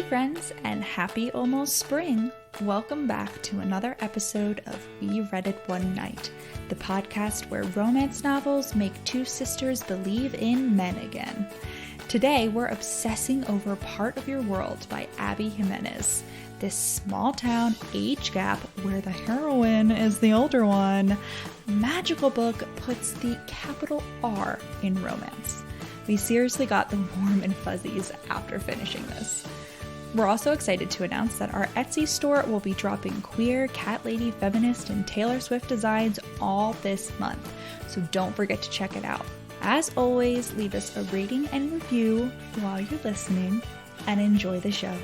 Hey friends, and happy almost spring! Welcome back to another episode of We Read It One Night, the podcast where romance novels make two sisters believe in men again. Today we're obsessing over Part of Your World by Abby Jimenez. This small town age gap where the heroine is the older one. Magical book puts the capital R in romance. We seriously got the warm and fuzzies after finishing this. We're also excited to announce that our Etsy store will be dropping queer, cat lady, feminist, and Taylor Swift designs all this month, so don't forget to check it out. As always, leave us a rating and review while you're listening, and enjoy the show.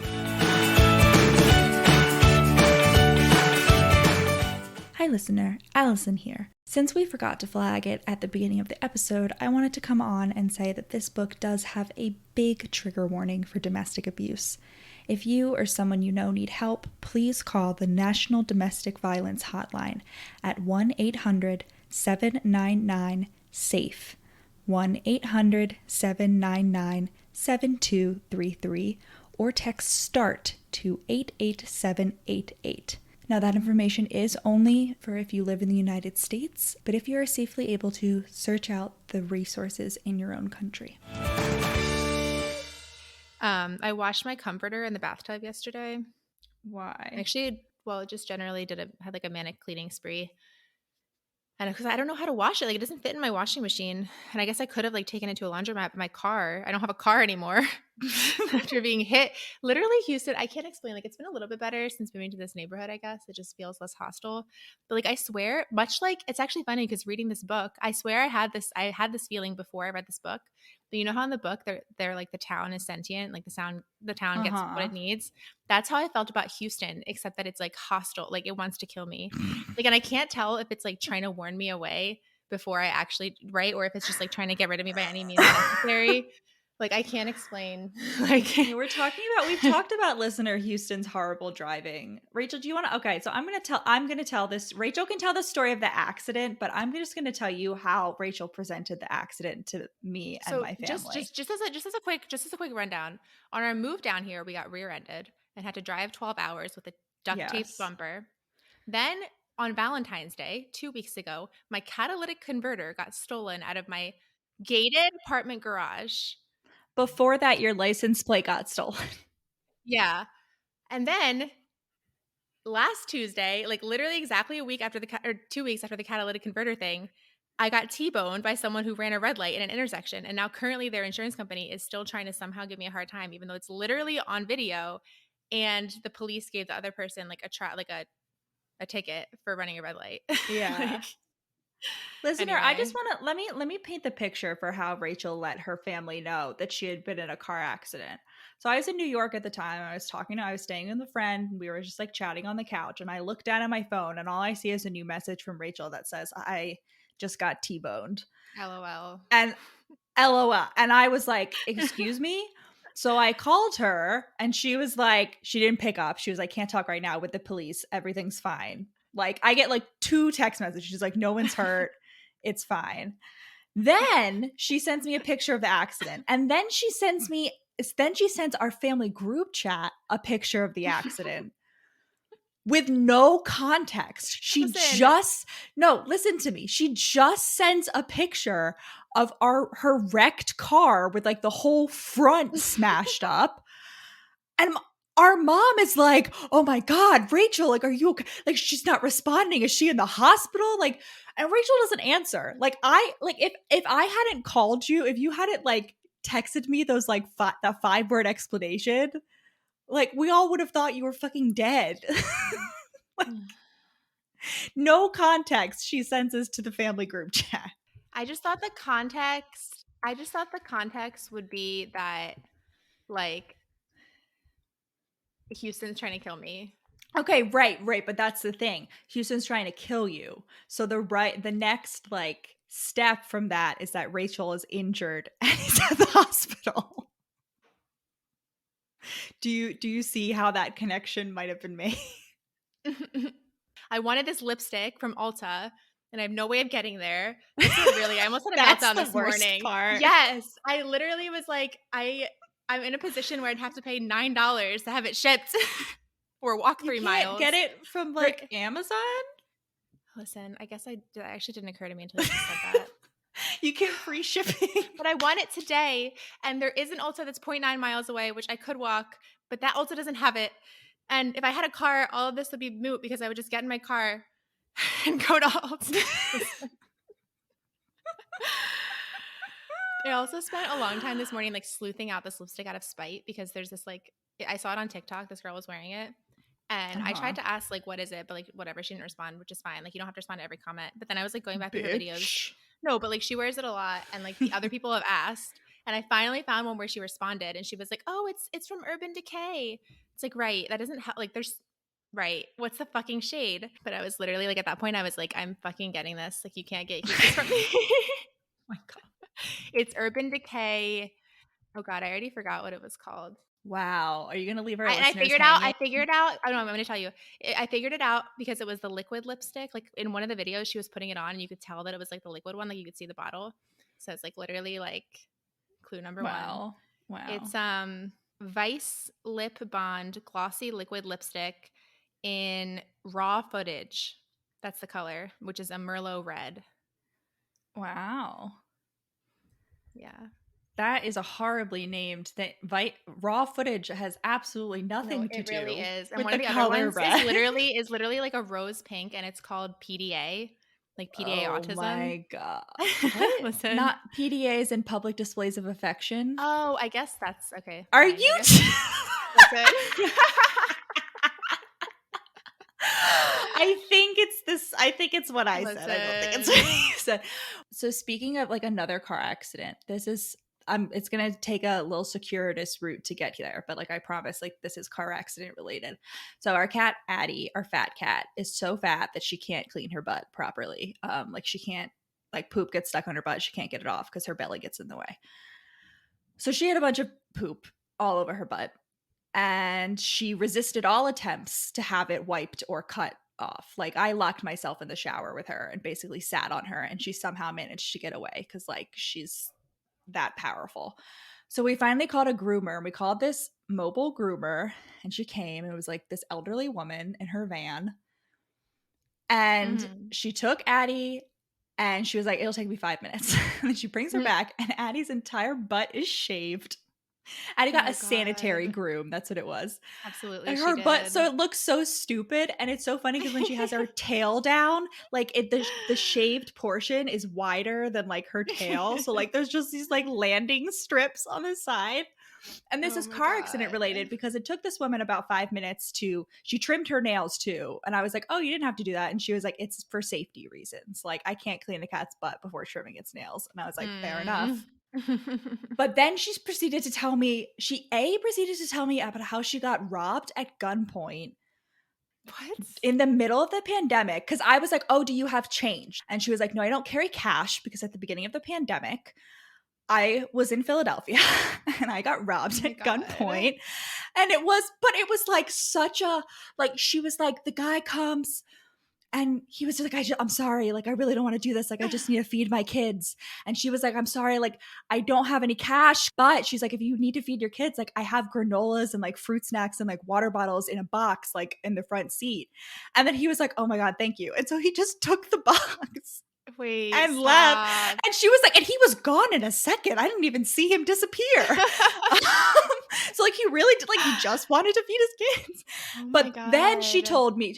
Hi listener, Allison here. Since we forgot to flag it at the beginning of the episode, I wanted to come on and say that this book does have a big trigger warning for domestic abuse. If you or someone you know need help, please call the National Domestic Violence Hotline at 1-800-799-SAFE, 1-800-799-7233, or text START to 88788. Now that information is only for if you live in the United States, but if you are safely able to, search out the resources in your own country. I washed my comforter in the bathtub yesterday. Why? Actually, just generally had like a manic cleaning spree. And because I don't know how to wash it, like it doesn't fit in my washing machine. And I guess I could have like taken it to a laundromat, but my car, I don't have a car anymore after being hit. Literally, Houston, I can't explain. Like it's been a little bit better since moving to this neighborhood, I guess. It just feels less hostile. But like I swear, much like it's actually funny because reading this book, I swear I had this feeling before I read this book. But you know how in the book they're like the town is sentient, like the town gets what it needs. That's how I felt about Houston, except that it's like hostile, like it wants to kill me. Like, and I can't tell if it's like trying to warn me away before I actually write, or if it's just like trying to get rid of me by any means necessary. Like I can't explain. Like we've talked about listener Houston's horrible driving. Rachel, do you want to? Okay, so I'm gonna tell this. Rachel can tell the story of the accident, but I'm just gonna tell you how Rachel presented the accident to me and my family. Just as a quick rundown. On our move down here, we got rear-ended and had to drive 12 hours with a duct-taped bumper. Then on Valentine's Day, 2 weeks ago, my catalytic converter got stolen out of my gated apartment garage. Before that, your license plate got stolen. Yeah. And then last Tuesday, like literally exactly 2 weeks after the catalytic converter thing, I got T-boned by someone who ran a red light in an intersection. And now currently their insurance company is still trying to somehow give me a hard time, even though it's literally on video. And the police gave the other person like a ticket for running a red light. Yeah. Listener, anyway. I just want to let me paint the picture for how Rachel let her family know that she had been in a car accident. So I was in New York at the time. I was staying with a friend. And we were just like chatting on the couch, and I looked down at my phone, and all I see is a new message from Rachel that says, "I just got T-boned." LOL. And LOL. And I was like, "Excuse me?" So I called her, and she was like, she didn't pick up. She was like, "Can't talk right now with the police. Everything's fine." Like I get like 2 text messages. She's like, "No one's hurt. It's fine." Then she sends me a picture of the accident. And then she sends our family group chat a picture of the accident with no context. Listen to me. She just sends a picture of her wrecked car with like the whole front smashed up. And our mom is like, "Oh my God, Rachel, like, are you okay?" Like, she's not responding. Is she in the hospital? Like, and Rachel doesn't answer. Like, if I hadn't called you, if you hadn't like texted me those like the 5-word explanation, like we all would have thought you were fucking dead. Like, no context. She sends us to the family group chat. I just thought the context would be that like Houston's trying to kill me. Okay, right. But that's the thing. Houston's trying to kill you. So the next like step from that is that Rachel is injured and is at the hospital. Do you see how that connection might have been made? I wanted this lipstick from Ulta, and I have no way of getting there. I almost had a meltdown this morning. Part. Yes, I literally was like, I I'm in a position where I'd have to pay $9 to have it shipped or walk You 3 can't miles. get it from like Amazon? Listen, I guess I actually didn't occur to me until you just said that. You get free shipping. But I want it today, and there is an Ulta that's 0.9 miles away, which I could walk, but that Ulta doesn't have it. And if I had a car, all of this would be moot because I would just get in my car and go to Ulta. I also spent a long time this morning like sleuthing out this lipstick out of spite because there's this like I saw it on TikTok. This girl was wearing it. And I tried to ask like, what is it? But like, whatever. She didn't respond, which is fine. Like, you don't have to respond to every comment. But then I was like going back through her videos. No, but like she wears it a lot. And like the other people have asked. And I finally found one where she responded and she was like, oh, it's from Urban Decay. It's like, right. That doesn't have like there's right. What's the fucking shade? But I was literally like at that point, I was like, I'm fucking getting this. Like, you can't get this from me. My God. It's Urban Decay. Oh God, I already forgot what it was called. Wow. Are you going to leave her? And I figured out. Oh no, I'm going to tell you. I figured it out because it was the liquid lipstick. Like in one of the videos, she was putting it on, and you could tell that it was like the liquid one. Like you could see the bottle. So it's like literally like clue number one. Wow. It's Vice Lip Bond Glossy Liquid Lipstick in raw footage. That's the color, which is a Merlot red. Wow. Yeah. That is a horribly named thing. Raw footage has absolutely nothing to do. It really is. And with one of the the color other ones red. is literally like a rose pink, and it's called PDA, like PDA autism. Oh my God. Listen. Not PDAs and public displays of affection. Oh, I guess that's okay. Are fine, you? Listen. I think it's this. I think it's what I said. I don't think it's what you said. So speaking of like another car accident, this is it's gonna take a little circuitous route to get there, but like I promise, like this is car accident related. So our cat Addie, our fat cat, is so fat that she can't clean her butt properly. Like she can't, like poop gets stuck on her butt, she can't get it off because her belly gets in the way. So she had a bunch of poop all over her butt, and she resisted all attempts to have it wiped or cut off. Like I locked myself in the shower with her and basically sat on her, and she somehow managed to get away because like she's that powerful. So we finally called a groomer, and we called this mobile groomer, and she came, and it was like this elderly woman in her van, and she took Addie, and she was like, it'll take me 5 minutes. And then she brings her back, and Addie's entire butt is shaved. Addie got a sanitary groom. That's what it was. Absolutely. And her butt, so it looks so stupid. And it's so funny because when she has her tail down, like the shaved portion is wider than like her tail. So like there's just these like landing strips on the side. And this is car accident related because it took this woman about 5 minutes she trimmed her nails too. And I was like, oh, you didn't have to do that. And she was like, it's for safety reasons. Like I can't clean a cat's butt before trimming its nails. And I was like, fair enough. But then she proceeded to tell me about how she got robbed at gunpoint. What? In the middle of the pandemic, because I was like, oh, do you have change? And she was like, no, I don't carry cash because at the beginning of the pandemic, I was in Philadelphia and I got robbed at gunpoint. And it was like such a, like, she was like, the guy comes and he was just like, I'm sorry. Like, I really don't want to do this. Like, I just need to feed my kids. And she was like, I'm sorry. Like, I don't have any cash. But she's like, if you need to feed your kids, like, I have granolas and like fruit snacks and like water bottles in a box, like in the front seat. And then he was like, oh my God, thank you. And so he just took the box. Wait, and stop. left. And she was like, and he was gone in a second. I didn't even see him disappear. So like, he really did, like, he just wanted to feed his kids. But then she told me,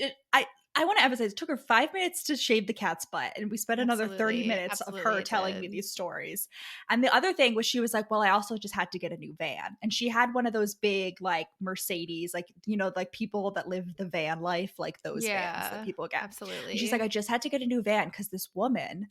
I want to emphasize, it took her 5 minutes to shave the cat's butt. And we spent another 30 minutes of her telling me these stories. And the other thing was, she was like, well, I also just had to get a new van. And she had one of those big, like, Mercedes, like, you know, like people that live the van life, like those vans that people get. Absolutely. And she's like, I just had to get a new van because this woman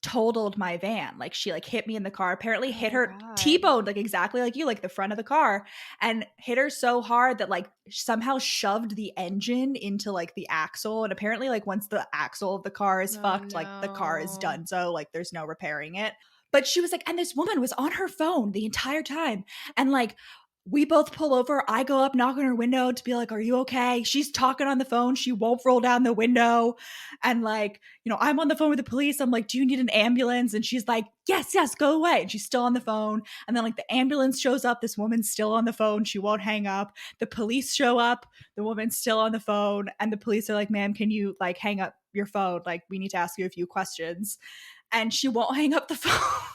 totaled my van. Like, she like hit me in the car, apparently hit her, T-boned, like exactly like you, like the front of the car, and hit her so hard that like somehow shoved the engine into like the axle. And apparently like once the axle of the car is fucked, like the car is done. So like there's no repairing it. But she was like, and this woman was on her phone the entire time. And like, We both pull over. I go up, knock on her window to be like, are you okay? She's talking on the phone. She won't roll down the window. And like, I'm on the phone with the police. I'm like, do you need an ambulance? And she's like, yes, go away. And she's still on the phone. And then like the ambulance shows up. This woman's still on the phone. She won't hang up. The police show up. The woman's still on the phone. And the police are like, ma'am, can you like hang up your phone? Like, we need to ask you a few questions. And she won't hang up the phone.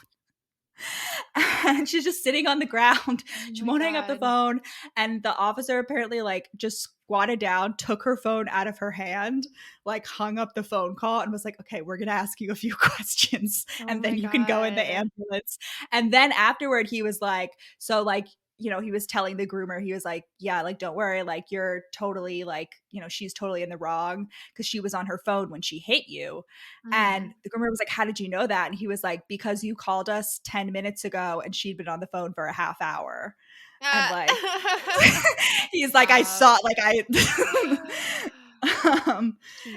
And she's just sitting on the ground. She won't hang up the phone. And the officer apparently like just squatted down, took her phone out of her hand, like hung up the phone call and was like, okay, we're going to ask you a few questions and then you can go in the ambulance. And then afterward, he was like, so like, he was telling the groomer, he was like, yeah, like, don't worry. Like, you're totally like, she's totally in the wrong because she was on her phone when she hit you. And the groomer was like, how did you know that? And he was like, because you called us 10 minutes ago and she'd been on the phone for a half hour. And like, he's like, I saw, like,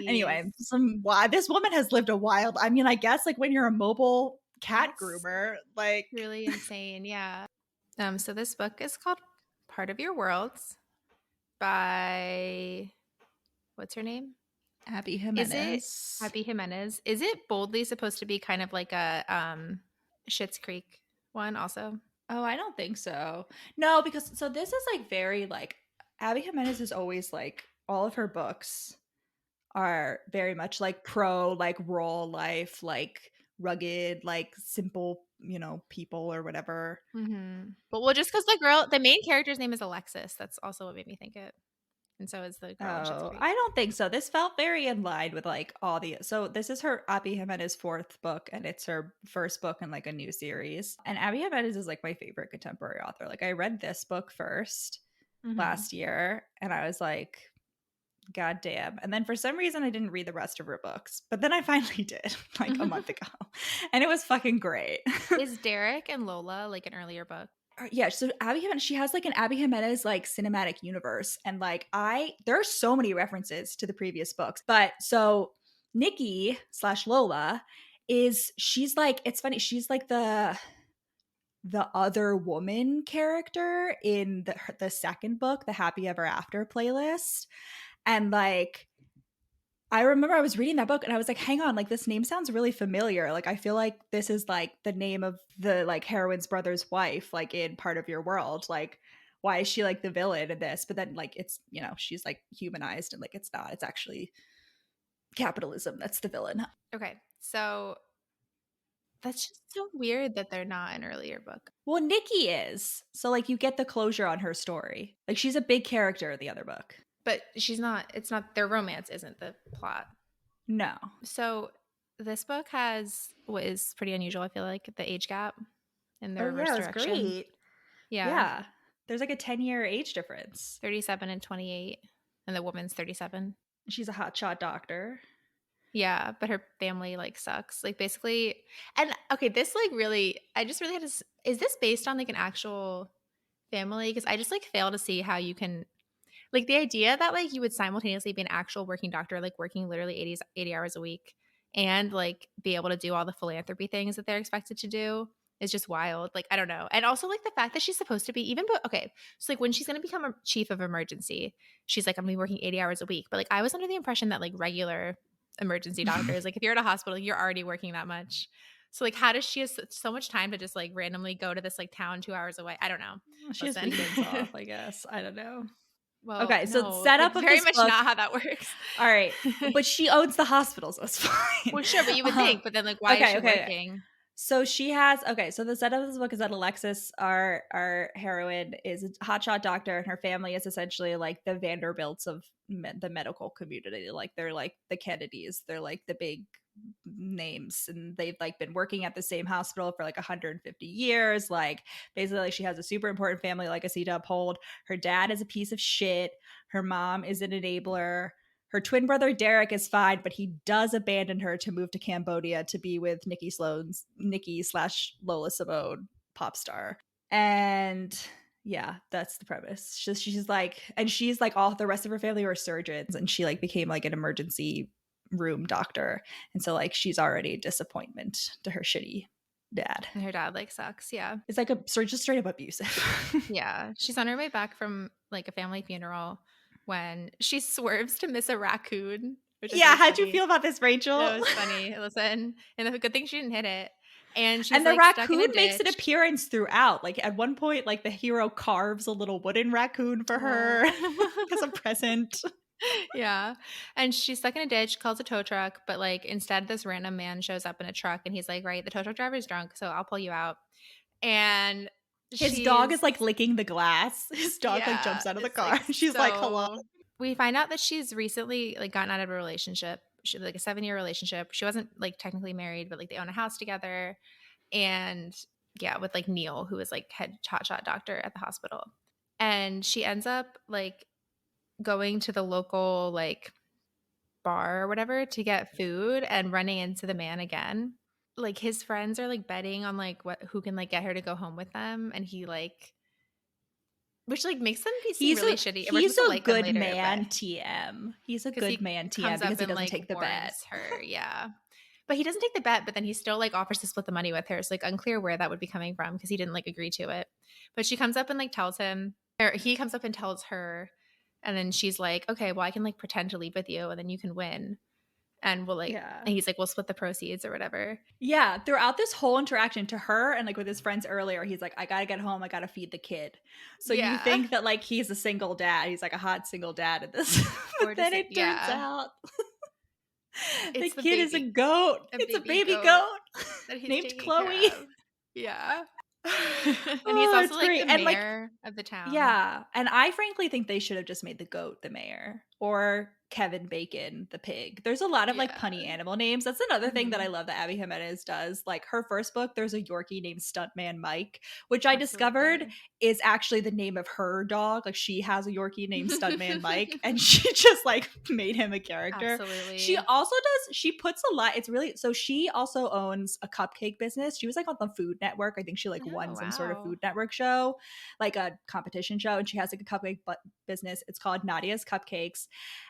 anyway, this woman has lived a wild, I mean, I guess like when you're a mobile cat groomer, like really insane. Yeah. So this book is called Part of Your Worlds by, what's her name? Abby Jimenez. Is it boldly supposed to be kind of like a Schitt's Creek one also? Oh, I don't think so. No, because so this is like very like Abby Jimenez is always like all of her books are very much like pro like raw life, like rugged, like simple, people or whatever. But well, just because the main character's name is Alexis, that's also what made me think it. And so is the girl in Schitt's Creek. I don't think so. This felt very in line with like all the. So this is her Abby Jimenez 4th book, and it's her first book in like a new series. And Abby Jimenez is like my favorite contemporary author. Like I read this book first last year, and I was like, God damn. And then for some reason I didn't read the rest of her books, but then I finally did like a month ago, and it was fucking great. Is Derek and Lola like an earlier book? Yeah, so Abby Jimenez, she has like an Abby Jimenez like cinematic universe, and like there are so many references to the previous books. But so Nikki / Lola she's like, it's funny, she's like the other woman character in the second book, the Happy Ever After playlist, and like I remember I was reading that book and I was like, hang on, like this name sounds really familiar. Like I feel like this is like the name of the like heroine's brother's wife, like in Part of Your World. Like, why is she like the villain in this? But then like it's, she's like humanized and like it's not. It's actually capitalism that's the villain. Okay. So that's just so weird that they're not an earlier book. Well, Nikki is. So like you get the closure on her story. Like she's a big character in the other book. But it's not, their romance isn't the plot. No. So this book has what is pretty unusual, I feel like, the age gap in the reverse direction. Great. Yeah. There's like a 10-year age difference. 37 and 28. And the woman's 37. She's a hotshot doctor. Yeah, but her family like sucks. Like basically, and okay, this like really, I just really had to, is this based on like an actual family? Because I just like fail to see how you can, like the idea that like you would simultaneously be an actual working doctor, like working literally 80 hours a week and like be able to do all the philanthropy things that they're expected to do is just wild. Like, I don't know. And also like the fact that she's supposed to be okay. So like when she's going to become a chief of emergency, she's like, I'm going to be working 80 hours a week. But like I was under the impression that like regular emergency doctors, like if you're at a hospital, you're already working that much. So like how does she have so much time to just like randomly go to this like town 2 hours away? I don't know. She has weekends off, I guess. I don't know. Well, okay, so set up like, very much book. Not how that works. All right, but she owns the hospital, so it's fine. Well, sure, but you would think, but then like, why is she working? So she has so the setup of this book is that Alexis, our heroine, is a hotshot doctor, and her family is essentially like the Vanderbilts of the medical community. Like they're like the Kennedys, they're like the big names, and they've like been working at the same hospital for like 150 years. Like basically like she has a super important family legacy to uphold. Her dad is a piece of shit. Her mom is an enabler. Her twin brother Derek is fine, but he does abandon her to move to Cambodia to be with Nikki / Lola Simone, pop star. And yeah, that's the premise. She's like, and she's like, all the rest of her family were surgeons, and she like became like an emergency room doctor, and so like she's already a disappointment to her shitty dad. And her dad like sucks. Yeah. It's like just straight up abusive. Yeah. She's on her way back from like a family funeral when she swerves to miss a raccoon, which I thought Yeah, was how'd you funny. feel about this, Rachel? That was funny. Listen, and the good thing she didn't hit it. And she's And the like stuck in raccoon a makes an ditch. appearance throughout. Like at one point, like the hero carves a little wooden raccoon for her Oh. as a present. Yeah. And she's stuck in a ditch, calls a tow truck, but like instead this random man shows up in a truck and he's like, right, the tow truck driver's drunk, so I'll pull you out. And His dog she's is like licking the glass. His dog like yeah, jumps out of the it's car. like She's like, hello. so we find out that she's recently like gotten out of a relationship. She like a 7-year relationship. She wasn't like technically married, but like they own a house together. And yeah, with like Neil, who was like head hotshot doctor at the hospital. And she ends up like going to the local like bar or whatever to get food and running into the man again. Like his friends are like betting on like who can like get her to go home with them, and he like, which like makes them seem really shitty. And we're He's supposed to a like them good later, man TM. He's a good he man TM comes because up he and doesn't like take the bet. warns her, yeah. But he doesn't take the bet, but then he still like offers to split the money with her. It's like unclear where that would be coming from because he didn't like agree to it. But she comes up and like tells him, or he comes up and tells her, and then she's like, okay, well I can like pretend to leave with you and then you can win. And we'll like, Yeah. and he's like, we'll split the proceeds or whatever. Yeah, throughout this whole interaction to her and like with his friends earlier, he's like, I gotta get home, I gotta feed the kid. So you think that like he's a single dad, he's like a hot single dad at this. But then it turns out the kid is a goat. It's a baby goat that he's named taking Chloe. care of. Yeah. And he's also like great. the And mayor of the town. Yeah. And I frankly think they should have just made the goat the mayor or Kevin Bacon the pig. There's a lot of like punny animal names. That's another thing that I love that Abby Jimenez does. Like her first book, there's a Yorkie named Stuntman Mike, which I discovered is actually the name of her dog. Like she has a Yorkie named Stuntman Mike, and she just like made him a character. Absolutely. She also she puts a lot. It's really, so she also owns a cupcake business. She was like on the Food Network. I think she like won some sort of Food Network show, like a competition show, and she has like a cupcake business. It's called Nadia's Cupcakes.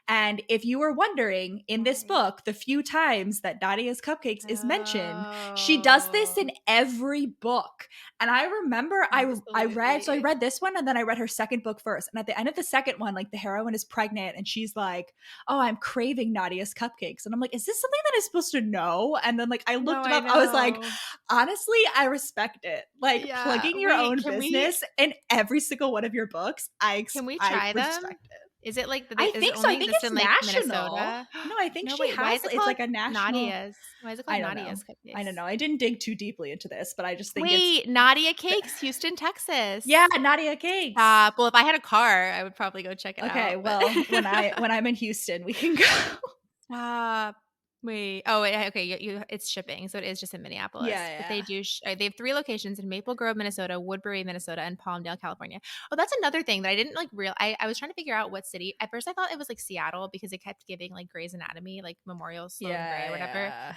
And if you were wondering, in this book, the few times that Nadia's Cupcakes is mentioned, she does this in every book. And I remember I read this one and then I read her second book first. And at the end of the second one, like the heroine is pregnant and she's like, oh, I'm craving Nadia's Cupcakes. And I'm like, is this something that I'm supposed to know? And then like I looked it up. I was like, honestly, I respect it. Like plugging your own business in every single one of your books. Can we try them? Respect it. Is it like I think so. I think it's in, like, national. Minnesota? No, I think she has. It's like a national. Nadia's. Why is it called Nadia's Cupcakes? I don't know. I didn't dig too deeply into this, but I just think Nadia Cakes, Houston, Texas. Yeah, Nadia Cakes. Well, if I had a car, I would probably go check it out. Okay, well, when I'm in Houston, we can go. Okay. It's shipping, so it is just in Minneapolis. Yeah. But they do. They have 3 locations in Maple Grove, Minnesota, Woodbury, Minnesota, and Palmdale, California. Oh, that's another thing that I didn't like. I was trying to figure out what city. At first, I thought it was like Seattle because it kept giving like Grey's Anatomy, like Memorial Sloan Gray or whatever. Yeah.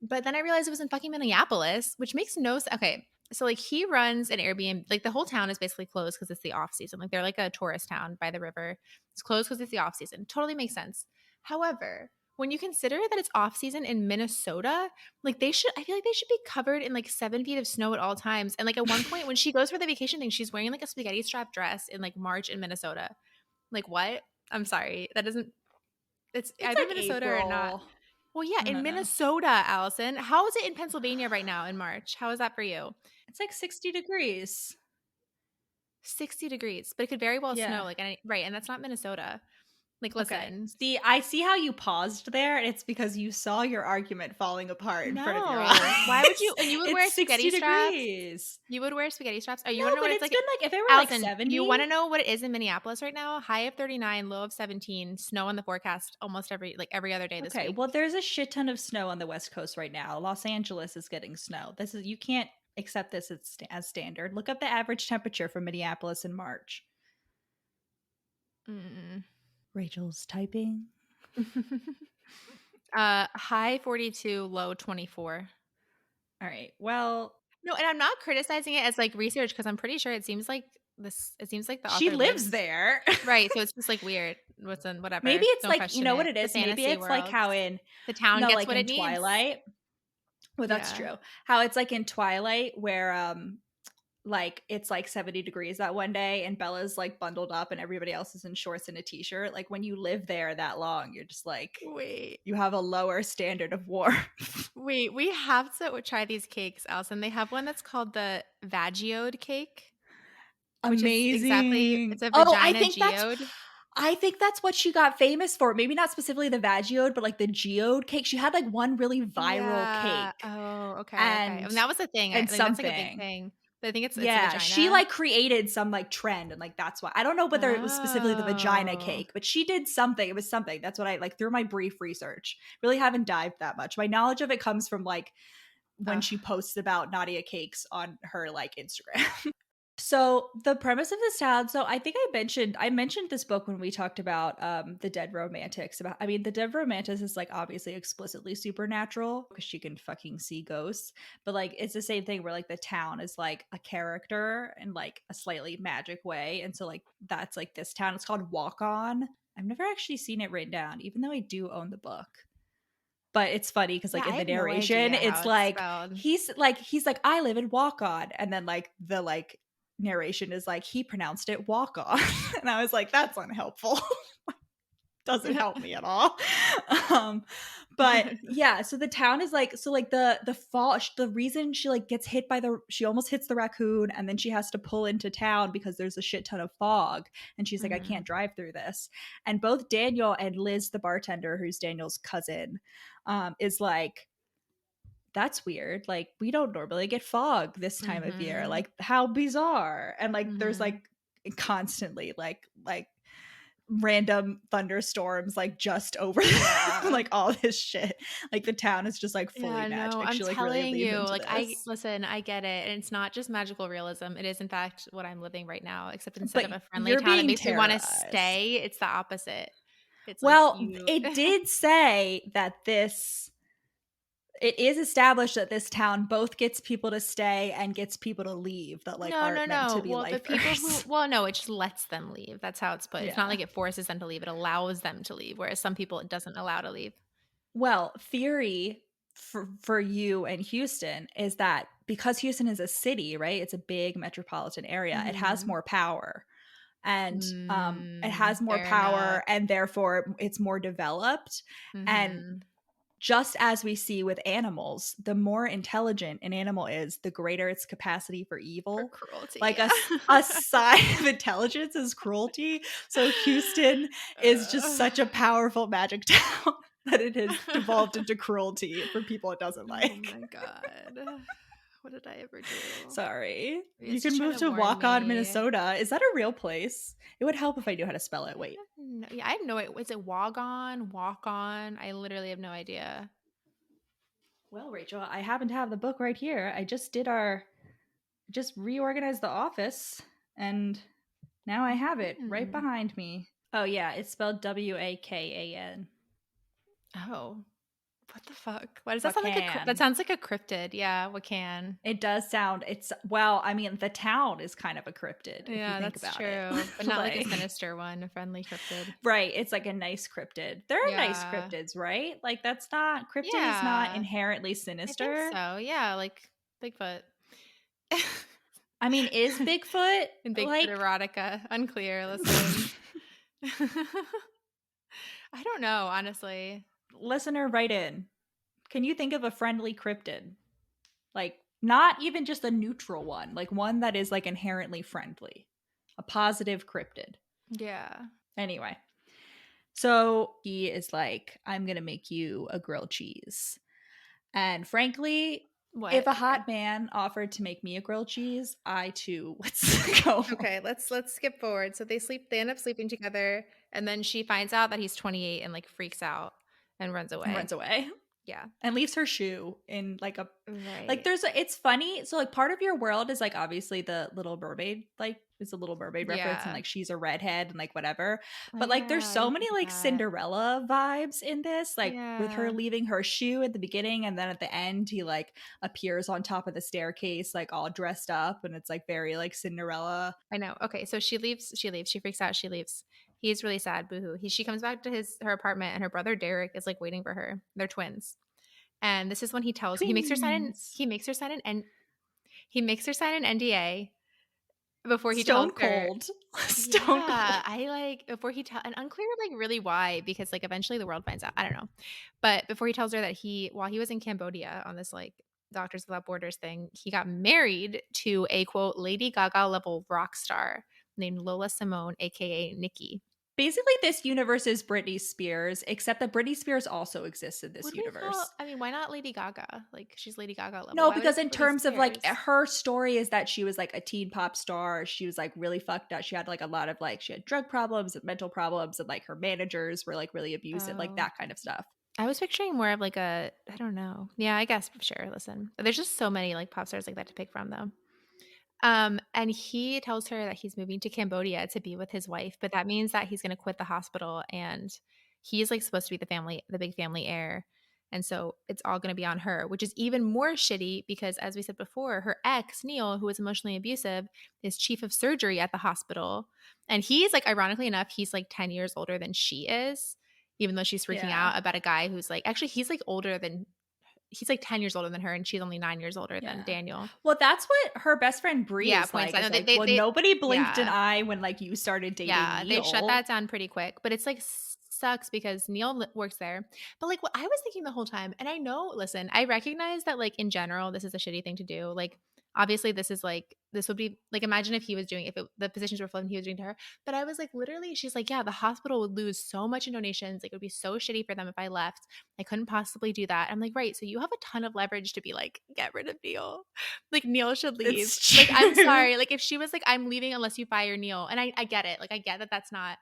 But then I realized it was in fucking Minneapolis, which makes no sense. Okay, so like he runs an Airbnb. Like the whole town is basically closed because it's the off season. Like they're like a tourist town by the river. It's closed because it's the off season. Totally makes sense. However, when you consider that it's off season in Minnesota, like I feel like they should be covered in like 7 feet of snow at all times. And like at one point when she goes for the vacation thing, she's wearing like a spaghetti strap dress in like March in Minnesota. Like what? I'm sorry. That doesn't, it's either like Minnesota April. Or not. Well, yeah, in Minnesota, Allison. How is it in Pennsylvania right now in March? How is that for you? It's like 60 degrees. 60 degrees, but it could very well snow. Like, right. And that's not Minnesota. Like, listen. Okay. See, I see how you paused there. It's because you saw your argument falling apart in front of your eyes. Why would you? And you would wear spaghetti straps. You would wear spaghetti straps. Oh, you want to know what it's like? Been like if it were Allison, like 70. You want to know what it is in Minneapolis right now? High of 39, low of 17, snow on the forecast almost every other day this week. Okay, well, there's a shit ton of snow on the West Coast right now. Los Angeles is getting snow. You can't accept this as standard. Look up the average temperature for Minneapolis in March. Rachel's typing. High 42, low 24. All right. Well, no, and I'm not criticizing it as like research because I'm pretty sure it seems like the she lives there, right? So it's just like weird. Whatever. Maybe it's like, you know what it is. Maybe it's like how in the town gets like what in it Twilight. needs. Well, that's Yeah. true. How it's like in Twilight where like it's like 70 degrees that one day and Bella's like bundled up and everybody else is in shorts and a t-shirt. Like when you live there that long, you're just like Wait. you have a lower standard of warmth. Wait, we have to try these cakes, Allison. They have one that's called the Vagiode cake, which is exactly Amazing. it's a Oh, vagina geode. I think that's what she got famous for. Maybe not specifically the Vagiode, but like the geode cake. She had like one really viral Yeah. cake Oh, okay, okay. and And that was the thing. and Like that's like a big something. thing. But I think it's a Yeah, she vagina. like created some like trend and like that's why. I don't know whether it was specifically the vagina Oh. cake, but she did something. It was something. That's what I like through my brief research. Really haven't dived that much. My knowledge of it comes from like when Ugh. she posts about Nadia cakes on her like Instagram. So the premise of this town, so I think I mentioned this book when we talked about the Dead Romantics. About I mean the Dead Romantics is like obviously explicitly supernatural because she can fucking see ghosts, but like it's the same thing where like the town is like a character in like a slightly magic way. And so like that's like this town. It's called Walk On. I've never actually seen it written down, even though I do own the book. But it's funny because Yeah, like I in the have no narration, idea how it's it's like spelled. he's like I live in Walk On, and then like the like narration is like he pronounced it walk on, and I was like that's unhelpful. Doesn't help me at all. um but yeah, so the town is like so like the fall the reason she like gets hit by the she almost hits the raccoon and then she has to pull into town because there's a shit ton of fog and she's like I Mhm. can't drive through this. And both Daniel and Liz the bartender, who's Daniel's cousin, is like that's weird. Like, we don't normally get fog this time of year. Mhm. Like, how bizarre. And like there's Mhm. like constantly like random thunderstorms like just over them, Yeah. like all this shit. Like the town is just like fully Yeah, no, magic. I'm She like really telling leans you, into like I this. listen, I get it. And it's not just magical realism. It is in fact what I'm living right now, except instead But of a friendly you're town that being makes me want to terrorized. stay, it's the opposite. It's like Well, you it did say that this it is established that this town both gets people to stay and gets people to leave that like No, no, aren't meant to no. be Well, the people who lifers. well, no, it just lets them leave. That's how it's put. It's not Yeah. like it forces them to leave. It allows them to leave, whereas some people it doesn't allow to leave. Well, theory for you and Houston is that because Houston is a city, right? It's a big metropolitan area. It has Mhm. more power. And it Mm, has more fair enough. power and therefore it's more developed. And Mhm. just as we see with animals, the more intelligent an animal is, the greater its capacity for For evil. cruelty, Like yeah. a sign of intelligence is cruelty. So Houston is just such a powerful magic town that it has devolved into cruelty for people it doesn't Oh like. my god. What did I ever do? Sorry. You It's can just trying move to to warn Waukon, me. Minnesota. Is that a real place? It would help if I knew how to spell it. Wait. No, yeah, I have no is it Wagon? Walk on? I literally have no idea. Well, Rachel, I happen to have the book right here. I just reorganized the office and now I have it right Hmm. behind me. Oh yeah, it's spelled Wakan. Oh, what the fuck? Why does that sound like that Wakan. sounds like a cryptid. Yeah, Wakan. It does sound it's well, I mean the town is kind of a cryptid if you Yeah, think that's about it. true, but not like a Like sinister one, a friendly cryptid. right, it's like a nice cryptid. There are nice Yeah. cryptids, right? Like that's not cryptid is not Yeah, inherently I think sinister. so. Yeah, like Bigfoot. I mean, is Bigfoot And Bigfoot like erotica. Unclear, listen. I don't know, honestly. listener write in? Can you think of a friendly cryptid? Like not even just a neutral one, like one that is like inherently friendly. A positive cryptid. Yeah. Anyway, so he is like, I'm going to make you a grilled cheese. And frankly, if What? a Okay. hot man offered to make me a grilled cheese, I too would go home. Okay, let's skip forward. So they end up sleeping together and then she finds out that he's 28 and like freaks out and runs And away. runs away. Yeah. And leaves her shoe in like a like Right. there's a it's funny. So like part of your world is like obviously the Little Mermaid, like it's a Little Mermaid reference and Yeah. like she's a redhead and like whatever. Oh But like there's yeah, I so didn't many think of like that. Cinderella vibes in this, like with her Yeah. leaving her shoe at the beginning and then at the end he like appears on top of the staircase like all dressed up and it's like very like Cinderella. I know. Okay, so she freaks out, she leaves. He's really sad, boohoo. She comes back to her apartment and her brother Derek is like waiting for her. They're twins. And this is when Twins. he makes her sign he makes her sign an NDA before he tells Stone her. cold. Stone Yeah, cold. I like before he tell and unclear like really why because like eventually the world finds out. I don't know. But before he tells her that he while he was in Cambodia on this like Doctors Without Borders thing, he got married to a quote Lady Gaga level rock star named Lola Simone, aka Nikki. Basically, this universe is Britney Spears, except that Britney Spears also exists in this Would we call universe. I mean, why not Lady Gaga? Like she's Lady Gaga level. No, Why would it because be in Britney terms of like Spears? her story is that she was like a teen pop star. She was like really fucked up. She had like a lot of like she had drug problems and mental problems, and like her managers were like really abusive, like Oh. that kind of stuff. I was picturing more of like a I don't know. Yeah, I guess sure. Listen. There's just so many like pop stars like that to pick from though. And he tells her that he's moving to Cambodia to be with his wife, but that means that he's gonna quit the hospital and he's like supposed to be the big family heir. And so it's all gonna be on her, which is even more shitty because as we said before, her ex, Neil, who was emotionally abusive, is chief of surgery at the hospital. And he's like, ironically enough, he's like 10 years older than she is, even though she's freaking Yeah. out about a guy who's like actually he's like 10 years older than her and she's only 9 years older than Yeah. Daniel. Well, that's what her best friend Bree Yeah, is points like. out. Is No, like, well, they nobody blinked an yeah. eye when like you started dating Yeah, they shut that Neil. down pretty quick, but it's like sucks because Neil works there. But like what I was thinking the whole time, and I know, listen, I recognize that like in general, this is a shitty thing to do. Like obviously, this would be like imagine if he was doing the positions were flipped and he was doing to her. But I was like, literally, she's like, yeah, the hospital would lose so much in donations. Like it would be so shitty for them if I left. I couldn't possibly do that. I'm like, right, so you have a ton of leverage to be like, get rid of Neil. Like Neil should leave. It's Like I'm true. sorry. Like if she was like, I'm leaving unless you fire Neil, and I get it. Like I get that that's not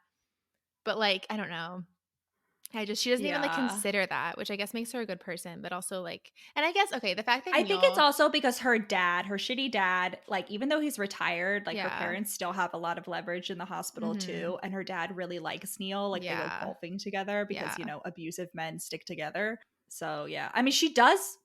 but, like, I don't know. She doesn't even, like, Yeah. consider that, which I guess makes her a good person, but also, like and I guess, okay, the fact that I think it's Neil also because her dad, her shitty dad, like even though he's retired, like her yeah. parents still have a lot of leverage in the hospital Mhm. too. And her dad really likes Neil. Like they go Yeah. golfing together because, Yeah. abusive men stick together. So yeah. I mean, she does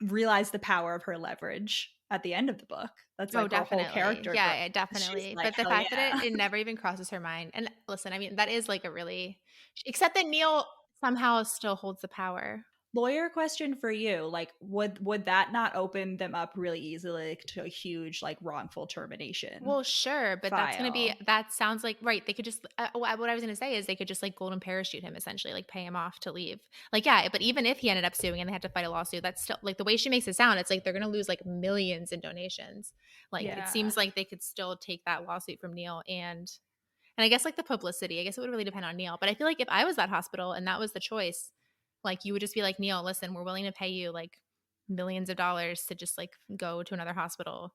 realize the power of her leverage at the end of the book. That's Oh, like her whole definitely. character Yeah, growth. yeah, She's definitely. like, But the hell fact that yeah. it never even crosses her mind and listen, I mean, that is, like, a really except that Neil somehow still holds the power. Lawyer question for you. Like, would that not open them up really easily like, to a huge like wrongful termination Well, sure, but file? that sounds like right, they could just what I was gonna say is they could just, like, golden parachute him essentially, like, pay him off to leave. Like, yeah, but even if he ended up suing and they had to fight a lawsuit, that's still like, the way she makes it sound, it's like they're gonna lose, like, millions in donations. Like, it Yeah. seems like they could still take that lawsuit from Neil and I guess, like, the publicity, I guess it would really depend on Neil, but I feel like if I was that hospital and that was the choice, like, you would just be like, "Neil, listen, we're willing to pay you, like, millions of dollars to just, like, go to another hospital."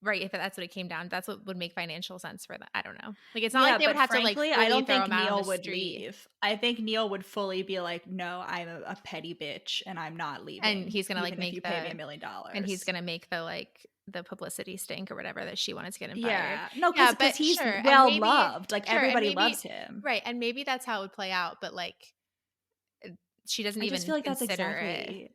Right, if that's what it came down, that's what would make financial sense for them. I don't know. Like, it's not like Yeah, they would but have to, like, frankly, I fully don't throw think him out on the Neil would street, leave. I think Neil would fully be like, "No, I'm a petty bitch and I'm not and leaving, he's gonna, like, even if you pay me $1 million." make the publicity stink or whatever that she wanted to get him fired. Yeah. No, Yeah, because but he's sure, and well maybe loved. Like sure, and everybody maybe loves him. right, and maybe that's how it would play out, but, like, she doesn't I just even feel like that's consider it. exactly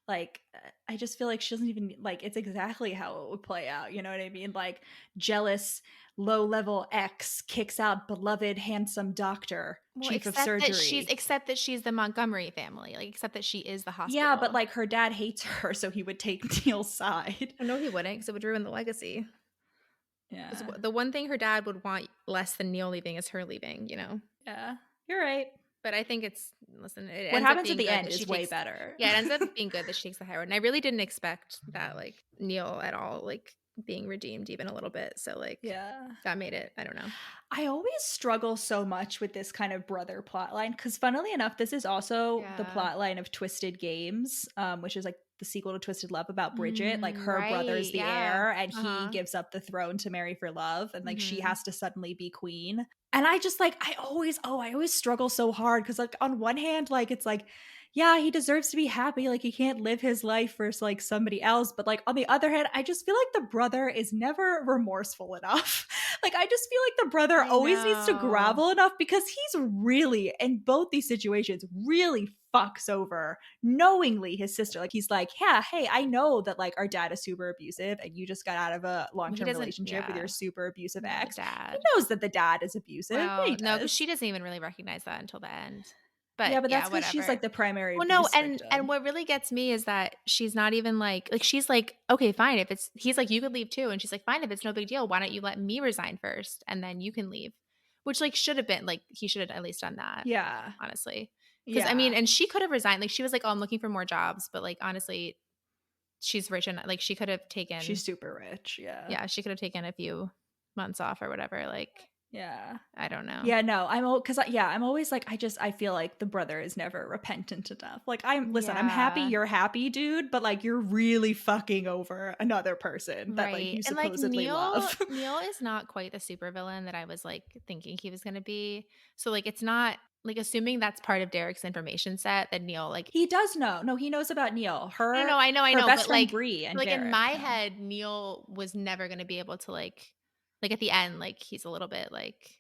like I just feel like she doesn't even like it's exactly how it would play out. You know what I mean? Like jealous low level X kicks out beloved handsome doctor, Well, chief of surgery. except that she's the Montgomery family, like, except that she is the Yeah, but hospital. like her dad hates her, so he would take Neil's side. Oh, no, he wouldn't, not because it would ruin the legacy. 'Cause Yeah. the one thing her dad would want less than Neil leaving is her leaving, you know? Yeah. You're right. But I think it's listen, it What ends up happens at being the good end that she is way takes better. yeah, it ends up being good that she takes the high road, and I really didn't expect that, like, Neil at all, like, being redeemed even a little bit, so, like, Yeah. that made it I don't know. I always struggle so much with this kind of brother plotline because, funnily enough, this is also the Yeah. plotline of Twisted Games, which is like the sequel to Twisted Love about Bridget. Like her brother's Right, the yeah. heir, and he Uh-huh. gives up the throne to marry for love, and like she Mhm. has to suddenly be queen. And I just like I always struggle so hard because like on one hand, like it's like yeah, he deserves to be happy. Like he can't live his life for like somebody else. But like on the other hand, I just feel like the brother is never remorseful enough. Like I just feel like the brother I always needs to know. gravel enough because he's really in both these situations really fucks over knowingly his sister. Like he's like, yeah, hey, I know that like our dad is super abusive and you just got out of a Well, he long-term doesn't relationship with your yeah. super abusive The ex. He dad. knows that the dad is abusive. Yeah, Well, he no, because does. she doesn't even really recognize that until the end. But Yeah, but yeah, that's because she's, whatever. like, the primary Well, no, abuse and victim. what really gets me is that she's not even like she's like, "Okay, fine, if it's" he's like, "You could leave too," and she's like, "Fine, if it's no big deal, why don't you let me resign first, and then you can leave?" Which, like, should have been like, he should have at least done that, Yeah. honestly. Because I mean, Yeah. and she could have resigned, like, she was like, "Oh, I'm looking for more jobs," but, like, honestly, she's rich and, like, she could have She's taken super rich, yeah. yeah, she could have taken a few months off or whatever, like, Yeah. I don't know. Yeah, no, I'm always like, I feel like the brother is never repentant enough. Like, I'm happy Yeah. you're happy, dude, but, like, you're really fucking over another person that, like, Right, you and, like, supposedly love. Neil is not quite the supervillain that I was, like, thinking he was gonna be. So, like, it's not like, assuming that's part of Derek's information set, that Neil, like He does know. No, he knows about Neil. Her I her know, best but, friend Bree and like, in Derek my know. head, Neil was never gonna be able to, like, at the end, like, he's a little bit, like,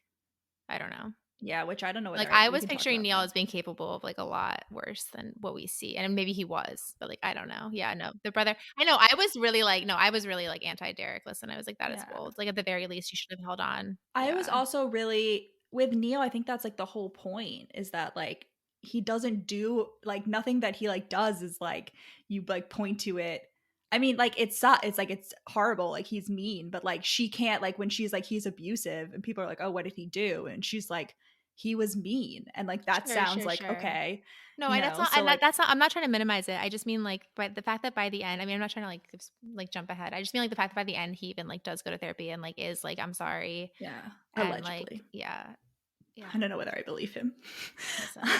I don't know. Yeah, which I don't know Like, whether I we was can talk picturing about Neil that. as being capable of, like, a lot worse than what we see, and maybe he was, but, like, I don't know. Yeah, no, the brother I know, I was really, like, anti-Derek. Listen, I was like, "That is Yeah. bold." Like, at the very least, you should have held on. I was Yeah. also really with Neil, I think that's, like, the whole point is that, like, he doesn't do like, nothing that he, like, does is, like, you, like, point to it. I mean, like, it's, like, it's horrible, like, he's mean, but, like, she can't like, when she's like, "He's abusive," and people are like, "Oh, what did he do?" And she's like, "He was mean." And, like, that Sure, sounds sure, like, sure. okay, No, you I that's know? not So, like that's not I'm not trying to minimize it. I just mean, like, but the fact that by the end I mean, I'm not trying to, like, like, jump ahead. I just mean, like, the fact that by the end, he even, like, does go to therapy and, like, is like, "I'm sorry," yeah, and, like allegedly. yeah, yeah. I don't know whether I believe him. Listen,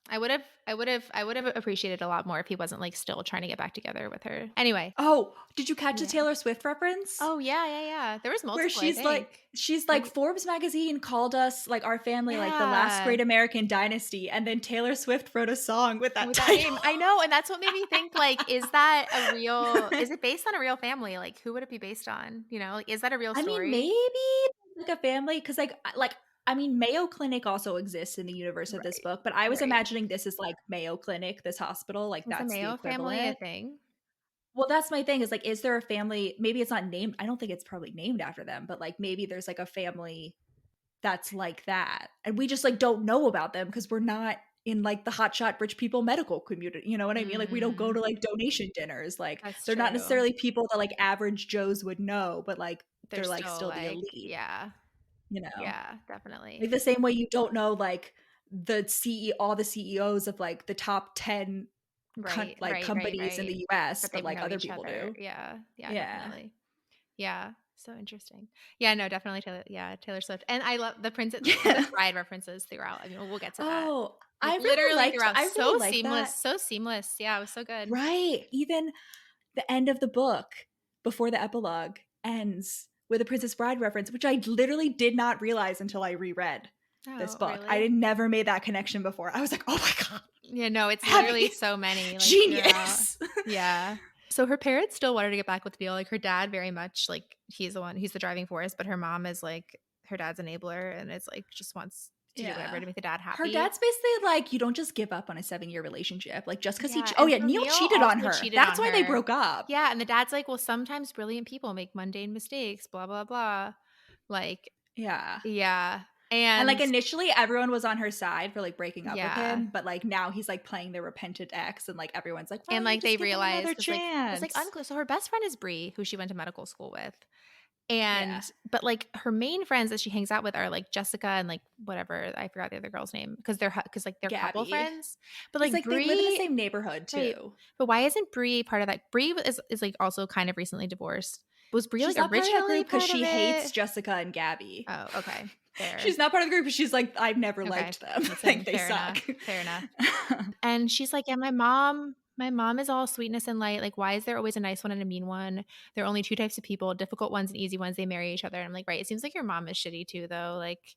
I would have appreciated a lot more if he wasn't, like, still trying to get back together with her. Anyway. Oh, did you catch the Yeah. Taylor Swift reference? Oh, yeah, yeah, yeah. There was Where multiple, I think. she's like, Maybe "Forbes magazine called us, like, our family, like, the last yeah. great American dynasty," and then Taylor Swift wrote a song with that With that title. name. I know, and that's what made me think, like, is it based on a real family? Like, who would it be based on? You know? Like, is that a real I mean, story? maybe, like, a family, because I mean, Mayo Clinic also exists in the universe of this Right. book, but I was Right. imagining this is, like, Mayo Clinic, this hospital, like, Is the that's the Mayo family a equivalent. thing? Well, that's my thing is, like, is there a family maybe it's not named I don't think it's probably named after them, but, like, maybe there's, like, a family that's like that. And we just, like, don't know about them because 'cause we're not in, like, the hotshot rich people medical community, you know what I mean? Like, we don't go Mm, to, like, donation dinners, like, that's they're not true. necessarily people that, like, average Joes would know, but, like, They're they're, like, still, still the like elite, yeah. you know? Yeah, Like, definitely. the same way you don't know, like, all the CEOs of, like, the top 10 Right, right, right, companies in the right. US, But they but, like, know other each people other. do. Yeah, yeah, Yeah. definitely. Yeah, so interesting. Yeah, no, definitely Taylor Swift, and I love the Princess Yeah. Bride references throughout. I mean, we'll get to that. Oh, Like, literally throughout. I really So liked that. seamless, so seamless. Yeah, it was so good. Right, even the end of the book before the epilogue ends with a Princess Bride reference, which I literally did not realize until I reread this Oh, book. I really? had never made that connection before. I was like, "Oh my god, Yeah, no, it's literally Abby, so many, like, throughout. genius." Yeah. So her parents still wanted to get back with Neil, like, her dad very much, like, he's the driving force, but her mom is, like her dad's enabler and is, like, just wants to do whatever Yeah. to make the dad Her happy. dad's basically like, "You don't just give up on a 7-year relationship, like, just 'cause Yeah, oh and yeah, so Neil Neil cheated on also her. cheated That's on why they her. broke up." Yeah, and the dad's like, "Well, sometimes brilliant people make mundane mistakes, blah, blah, blah." Like, Yeah. yeah, And, like, and initially, everyone was on her side for, like, breaking up with yeah, him, but, like, now he's, like, playing the repentant ex, and, like, everyone's like, "Why and, don't you like, they just give him realized another it was, like, chance?" unclear. So her best friend is Bree, who she went to medical school with. Yeah. But, like, her main friends that she hangs out with are, like, Jessica and, like, whatever, I forgot the other girl's name because like, they're couple Gabby. friends. But, 'Cause, like, like, they live in the Bree same neighborhood right. too. But why isn't Bree part of that? Bree is, like, also kind of recently divorced. Was Bree, She's like, not part of that originally group because part of she hates it? Jessica and Gabby. Oh, okay. Fair. She's not part of the group, but she's like, "I've never Okay. liked them. Listen, Like, they fair suck." enough, fair enough. And she's like, "Yeah, my mom is all sweetness and light. Like, why is there always a nice one and a mean one? There are only 2 types of people, difficult ones and easy ones. They marry each other." And I'm like, "Right, it seems like your mom is shitty too, though." Like,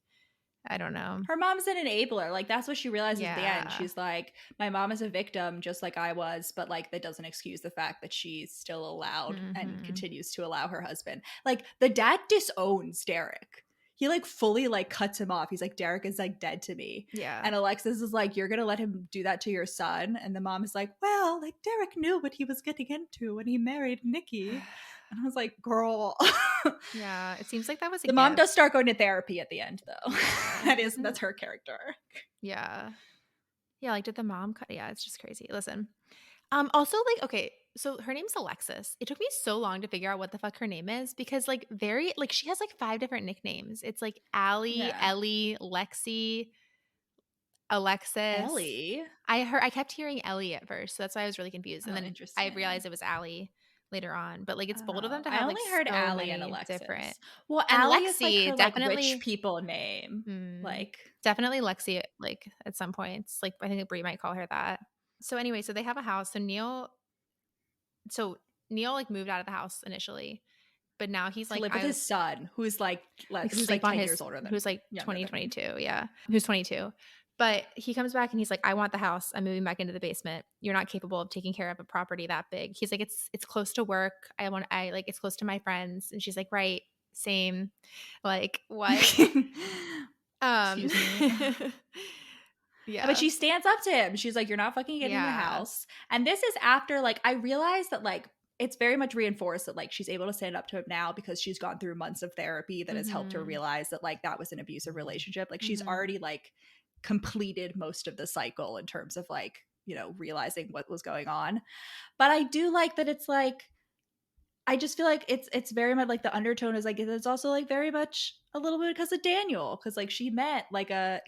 I don't know. Her mom's an enabler, like, that's what she realizes at the end. Yeah. She's like, "My mom is a victim just like I was, but, like, that doesn't excuse the fact that she's still allowed and Mhm. continues to allow her husband." Like, the dad disowns Derek. He, like, fully, like, cuts him off. He's like, "Derek is, like, dead to me." Yeah. And Alexis is like, "You're gonna let him do that to your son?" And the mom is like, "Well, like, Derek knew what he was getting into when he married Nikki." And I was like, "Girl." Yeah, it seems like that was a The mom gift. does start going to therapy at the end, though. Yeah. Doesn't That's her character arc. yeah. Yeah, like, did the mom cut yeah, it's just crazy. Listen, also, like, okay, so her name's Alexis. It took me so long to figure out what the fuck her name is because, like, very like, she has, like, 5 different nicknames. It's, like, Allie, Yeah. Ellie, Lexi, Alexis. Ellie? I kept hearing Ellie at first, so that's why I was really confused, and Oh, then I interesting. realized it was Allie later on, but, like, it's bold of them Oh, to I have, like, only heard so Allie and many different Alexis. Well, and Allie is like Lexi, her like rich definitely people name. mm, Like, definitely Lexi, like, at some points, like, I think Brie might call her that. So, anyway, so they have a house, so Neil, like, moved out of the house initially, but now he's to like, live with his son, who's like sleep on 10 years his older than who's, like, younger than him. 2022, yeah, who's 22. But he comes back and he's like, "I want the house. I'm moving back into the basement. You're not capable of taking care of a property that big." He's like, "It's close to work. I like, it's close to my friends." And she's like, "Right, same." Like, what? Um, Excuse me. But yeah. she stands up to him. She's like, "You're not fucking getting the Yeah. house." And this is after, like, I realized that, like, it's very much reinforced that, like, she's able to stand up to him now because she's gone through months of therapy that has helped her Mhm. realize that, like, that was an abusive relationship. Like, she's Mhm. already, like, completed most of the cycle in terms of, like, realizing what was going on. But I do like that it's like, I just feel like it's very much like the undertone is like it's also like very much a little bit because of Daniel, because like she met like a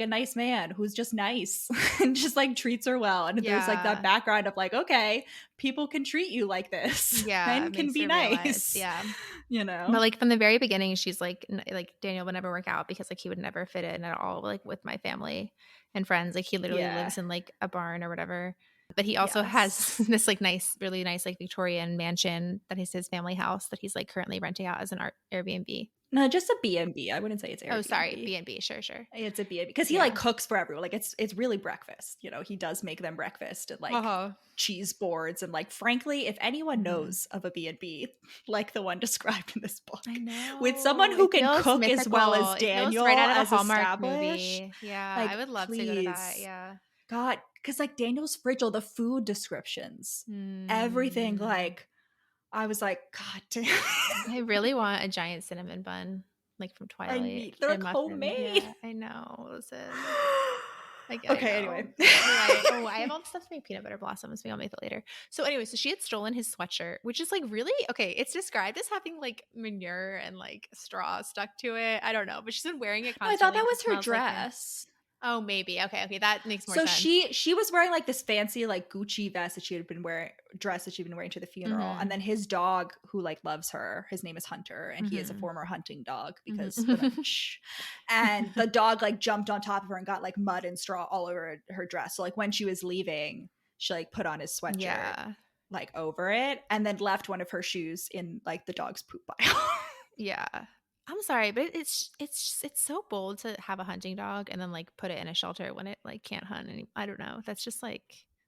nice man who's just nice and just like treats her well. And there's like that Yeah. background of like, okay, people can treat you like this. Yeah, Men it can makes be her realize, nice, yeah. you But, know? like, from the very beginning, she's like like, Daniel would never work out because, like, he would never fit in at all, like, with my family and friends. Like, he literally Yeah. lives in, like, a barn or whatever. But he also Yes. has this, like, really nice, like, Victorian mansion that is his family house that he's, like, currently renting out as an Airbnb. No, just a B&B. I wouldn't say it's Oh, sorry, Airbnb. B&B, sure, sure. It's a B&B because he like Yeah. cooks for everyone. Like it's really breakfast. He does make them breakfast and like Uh-huh. cheese boards and like frankly, if anyone Mhm. knows of a B&B like the one described in this book, I with someone know, who it can feels cook as well as mythical, it feels right Daniel out of a as Hallmark established, movie. Yeah, I like would love to go to that, please, yeah. God, because like Daniel's fragile, the food descriptions, everything, Mm. like I was like, God damn. I really want a giant cinnamon bun, like from I Twilight, need they're and like muffins, homemade. yeah, I know, listen. I Okay, know. anyway. Anyway, oh, I have all the stuff to make peanut butter blossoms, maybe I'll make that later. So anyway, so she had stolen his sweatshirt, which is, like, really okay, it's described as having, like, manure and, like, straw stuck to it, I don't know, but she's been wearing it No, I thought constantly that because it was her smells like her. dress. Oh, maybe, okay, that makes more So sense. she was wearing like this fancy like Gucci vest that she had been wearing dress that she'd been wearing to the funeral. And Mhm, then his dog who like loves her, his name is Hunter, and he is a mhm, former hunting dog because mhm. shh. And the dog like jumped on top of her and got like mud and straw all over her dress. So like when she was leaving, she like put on his sweatshirt Yeah, like over it and then left one of her shoes in like the dog's poop pile. yeah. I'm sorry, but it's so bold to have a hunting dog and then, like, put it in a shelter when it, like, can't hunt I don't know, that's just, like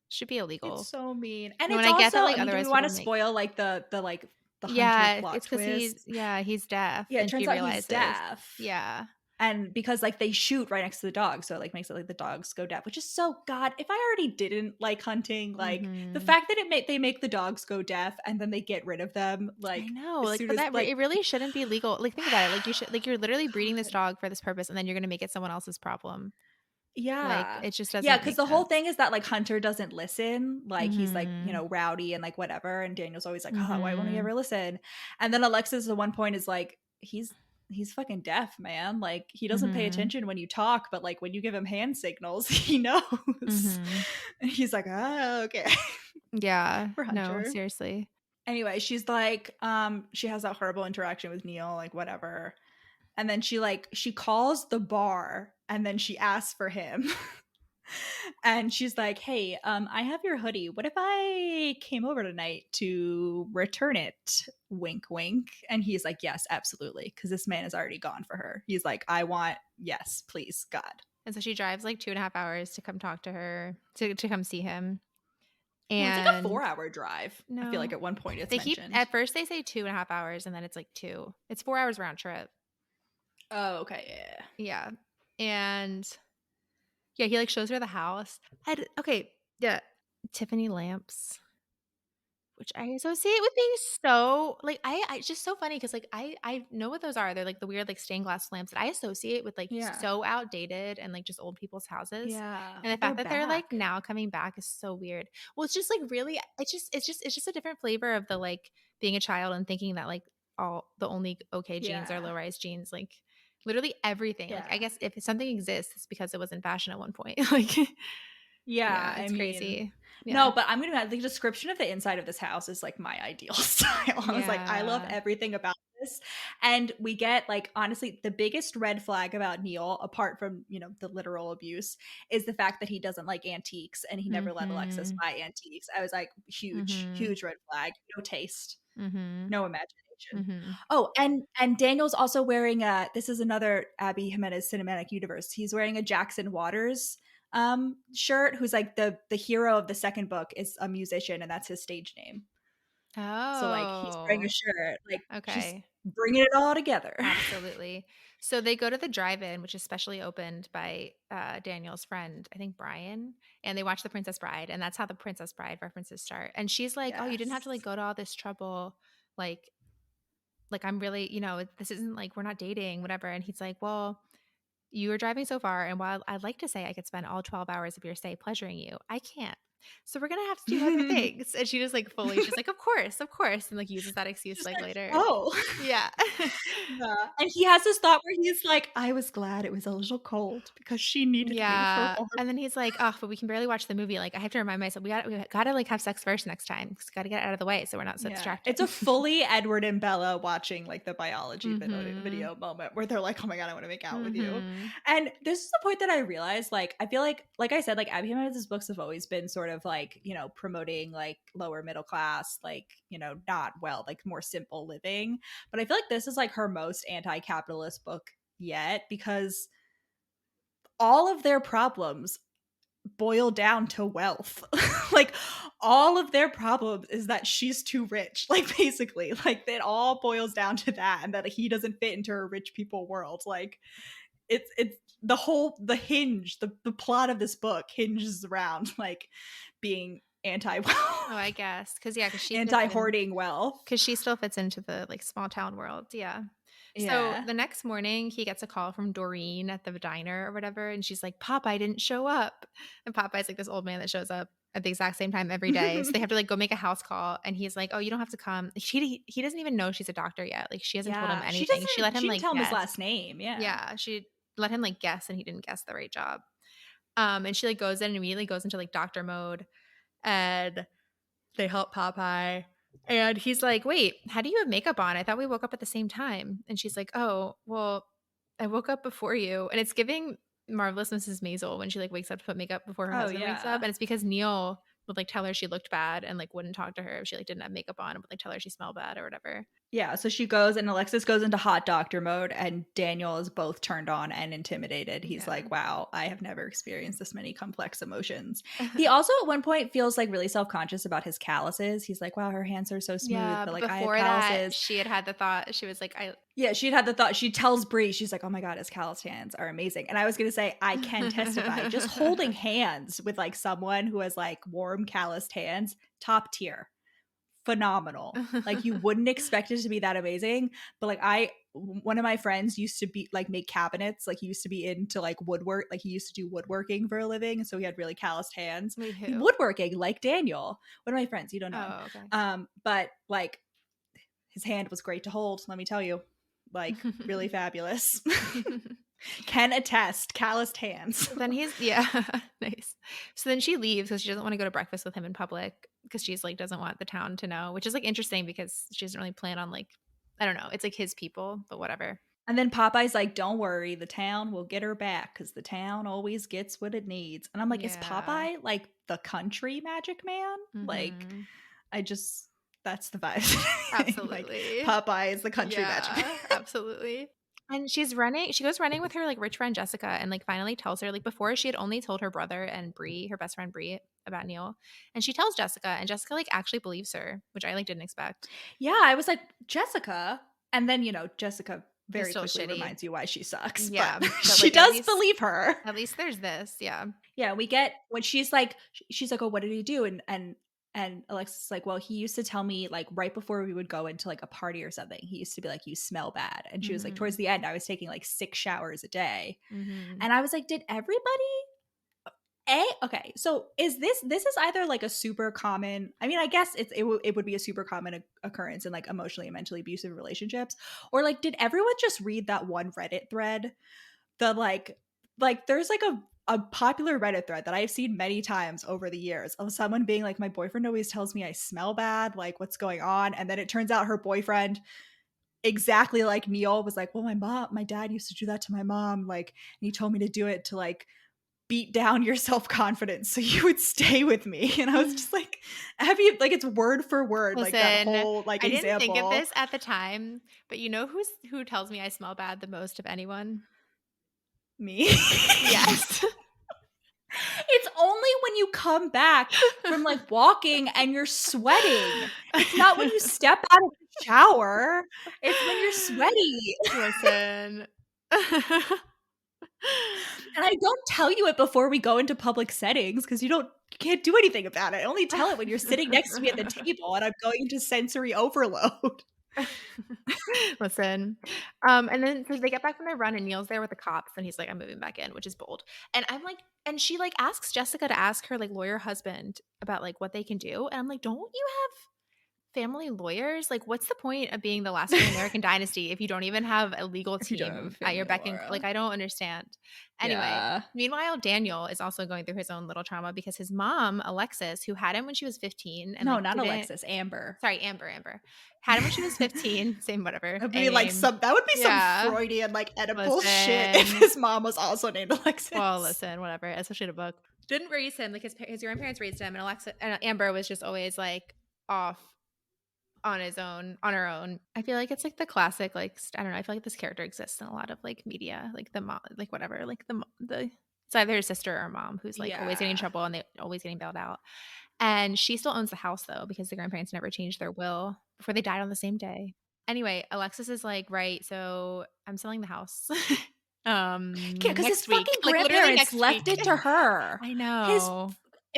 should be It's illegal. so mean. And You know, it's and I get also, that, I like, mean, do we otherwise want people to make spoil like the Hunter yeah, plot it's because twist? he's deaf Yeah, it and she turns out he's realizes. deaf. Yeah. And because like they shoot right next to the dog, so it like makes it like the dogs go deaf, which is so God. If I already didn't like hunting, like the Mhm. fact that they make the dogs go deaf and then they get rid of them, I like know, as like, soon but as it really shouldn't be legal. Like, think about it, like, you should like, you're literally breeding this God. dog for this purpose, and then you're gonna make it someone else's problem. Like, Yeah. it just Yeah, doesn't because make the whole sense. thing is that like Hunter doesn't listen. Like he's like, Mhm. rowdy and like whatever. And Daniel's always like, oh, why won't he Mhm. ever listen? And then Alexis at one point is like, he's fucking deaf, man. Like he doesn't pay Mhm. attention when you talk, but like when you give him hand signals, he knows. Mhm. And he's like, oh, okay. Yeah. For No, Hunter. seriously. Anyway, she's like, she has that horrible interaction with Neil, like whatever. And then she calls the bar and then she asks for him. And she's like, "Hey, I have your hoodie. What if I came over tonight to return it?" Wink, wink. And he's like, "Yes, absolutely," because this man is already gone for her. He's like, "I want, yes, please, God." And so she drives, like, 2.5 hours to come talk to her to come see him. Well, it's like a And 4-hour drive. I feel like no. at one point it's They keep mentioned. at first they say 2.5 hours and then it's, like, 2. It's 4 hours round trip. Oh, okay, yeah. Yeah. And yeah, he, like, shows her the house. Okay, yeah. Tiffany lamps. which I associate with being so like, I it's just so funny because like, I know what those are. They're, like, the weird, like, stained glass lamps that I associate with, like, Yeah. so outdated and, like, just old people's houses, Yeah. and the But they're fact that they're, like, back. now coming back is so weird. Well, it's just, like, really it's just a different flavor of the, like, being a child and thinking that, like, all the only okay jeans are Yeah. low-rise jeans, like, literally everything. Like, I Yeah. guess if something exists, it's because it was in fashion at one point. Like, Yeah, yeah, I it's mean, crazy. Yeah. no, but I'm gonna the description of the inside of this house is like my ideal style. I was like, I love Yeah. everything about this. And we get like honestly, the biggest red flag about Neil, apart from, the literal abuse, is the fact that he doesn't like antiques and he never let Alexis Mhm. buy antiques. I was like, huge, Mhm. huge red flag. No taste, Mhm. no imagination. Mhm. Oh, and Daniel's also wearing a this is another Abby Jimenez cinematic universe. He's wearing a Jackson Waters shirt, who's like the hero of the second book is a musician and that's his stage name. So like he's wearing a Oh, shirt, like she's okay. bringing it all together. Absolutely. So they go to the drive-in, which is specially opened by, Daniel's friend, I think Brian, and they watch The Princess Bride, and that's how The Princess Bride references start, and she's like, "Oh, you didn't have to, like, Yes. go to all this trouble, like I'm really this isn't like we're not dating, whatever," and he's like, "Well, you were driving so far, and while I'd like to say I could spend all 12 hours of your stay pleasuring you, I can't. So we're gonna have to do other things." And she just like she's like, of course," and like uses that excuse She's like like, later. "Oh." Yeah. Yeah, and he has this thought where he's like, "I was glad it was a little cold because she needed me for Yeah, warmth." and then he's like, "Oh, but we can barely watch the movie, like, I have to remind myself, we gotta, like, have sex first next time, 'cause gotta get it out of the way so we're not so Yeah, distracted." it's a fully Edward and Bella watching, like, the biology Mhm. video moment where they're like, "Oh my god, I wanna make out with you." Mhm. And this is the point that I realized, like, I feel like I said, like, Abby Jimenez's books have always been sort of, like, promoting, like, lower middle class, like, not well, like, more simple living, but I feel like this is, like, her most anti-capitalist book yet because all of their problems boil down to wealth. Like all of their problems is that she's too rich. Like basically, like it all boils down to that and that he doesn't fit into a rich people world. Like it's the plot of this book hinges around like being Oh, I guess, 'cause yeah, 'cause anti-hoarding wealth. she still fits into the, like, small town world, yeah. So, Yeah. the next morning, he gets a call from Doreen at the diner or whatever, and she's like, "Popeye didn't show up." And Popeye's, like, this old man that shows up at the exact same time every day, so they have to, like, go make a house call, and he's like, "Oh, you don't have to come." He doesn't even know she's a doctor yet, like, she hasn't told him Yeah. anything. She let him, She didn't like, tell him his guess. last name. Yeah. Yeah, she let him, like, guess, and he didn't guess the right job. And she, like, goes in and immediately goes into, like, doctor mode, and they help Popeye, and he's like, "Wait, how do you have makeup on? I thought we woke up at the same time." And she's like, "Oh, well, I woke up before you." And it's giving Marvelous Mrs. Maisel when she, like, wakes up to put makeup before her Oh husband wakes up, yeah. and it's because Neil would, like, tell her she looked bad and, like, wouldn't talk to her if she, like, didn't have makeup on and would, like, tell her she smelled bad or whatever. Yeah, so she goes and Alexis goes into hot doctor mode and Daniel is both turned on and intimidated. He's Yeah. like, "Wow, I have never experienced this many complex emotions." He also at one point feels like really self-conscious about his calluses. He's like, "Wow, her hands are so smooth, Yeah, but but like I have before that, calluses." she had the thought, she was like, "I." Yeah, she'd had the thought. She tells Bree, she's like, "Oh my god, his calloused hands are amazing." And I was going to say I can testify just holding hands with like someone who has like warm calloused hands, top tier, phenomenal. Like you wouldn't expect it to be that amazing, but like one of my friends used to be like make cabinets, like he used to be into like woodwork, like he used to do woodworking for a living, so he had really calloused hands. Wait, He who? woodworking like Daniel, one of my friends, you don't know him. Oh, okay. But like his hand was great to hold, let me tell you. Like really fabulous. Can attest, calloused hands. So then he's yeah, nice. So then she leaves because she doesn't wanna go to breakfast with him in public because she's like, doesn't want the town to know, which is, like, interesting because she doesn't really plan on, like I don't know, it's, like, his people, but whatever. And then Popeye's like, "Don't worry, the town will get her back because the town always gets what it needs." And I'm like, is Yeah. Popeye like the country magic man? Like, Mhm. I just that's the vibe. Like Absolutely. Popeye is the country magic man. Yeah, absolutely. And she goes running with her, like, rich friend Jessica and, like, finally tells her like, before she had only told her brother and Bree, her best friend Bree, about Neil, and she tells Jessica, and Jessica, like, actually believes her, which I, like, didn't expect. Yeah, I was like, Jessica. And then, Jessica It's very still quickly shitty. reminds you why she sucks, but Yeah, but, she like, does believe her. at least there's this, yeah. Yeah, we get when she's like, "Oh, what did he do?" And And Alexis is like, well, he used to tell me like right before we would go into like a party or something, he used to be like, you smell bad. And she was like, towards Mhm. the end, I was taking like 6 showers a day. Mhm. And I was like, did everybody okay, so is this is either like a super common, I mean, I guess it would be a super common occurrence in like emotionally and mentally abusive relationships, or like did everyone just read that one Reddit thread, the like there's like a popular Reddit thread that I've seen many times over the years of someone being like, my boyfriend always tells me I smell bad, like what's going on? And then it turns out her boyfriend, exactly like Neil, was like, well, my dad used to do that to my mom, like, and he told me to do it to like beat down your self-confidence so you would stay with me. And I was just like, have you, like, it's word for word, like that Listen, whole like I didn't think of example. this at the time, but you know who tells me I smell bad the most of anyone? Me. Yes. It's only when you come back from like walking and you're sweating. It's not when you step out of the shower. It's when you're sweaty. Listen. And I don't tell you it before we go into public settings because you can't do anything about it. I only tell it when you're sitting next to me at the table and I'm going into sensory overload. Listen. And then so they get back from their run and Neil's there with the cops and he's like, I'm moving back in, which is bold. And I'm like, and she like asks Jessica to ask her like lawyer husband about like what they can do. And I'm like, don't you have family lawyers? Like, what's the point of being the last of the American dynasty if you don't even have a legal If you don't have a team at your family beck and law. like, I don't understand. Anyway, Yeah. meanwhile, Daniel is also going through his own little trauma because his mom, Alexis, who had him when she was 15 and No, like not didn't, Alexis, Amber. sorry, Amber, had him when she was 15, same whatever, That'd be like AIM. that would be some Yeah. Freudian like Oedipal shit if Listen. his mom was also named Well, Alexis. listen, whatever, especially in a book. Didn't raise him like his grandparents raised him, and Alexa and Amber was just always like off on his own, on her own. I feel like it's like the classic, like I don't know. I feel like this character exists in a lot of like media, like the mom, like whatever, like the it's either his sister or mom who's like always getting in Yeah. trouble and they always getting bailed out. And she still owns the house though because the grandparents never changed their will before they died on the same day. Anyway, Alexis is like, right, so I'm selling the house. Yeah, because his Next week, fucking like literally grandparents next left week. it to her. I His know.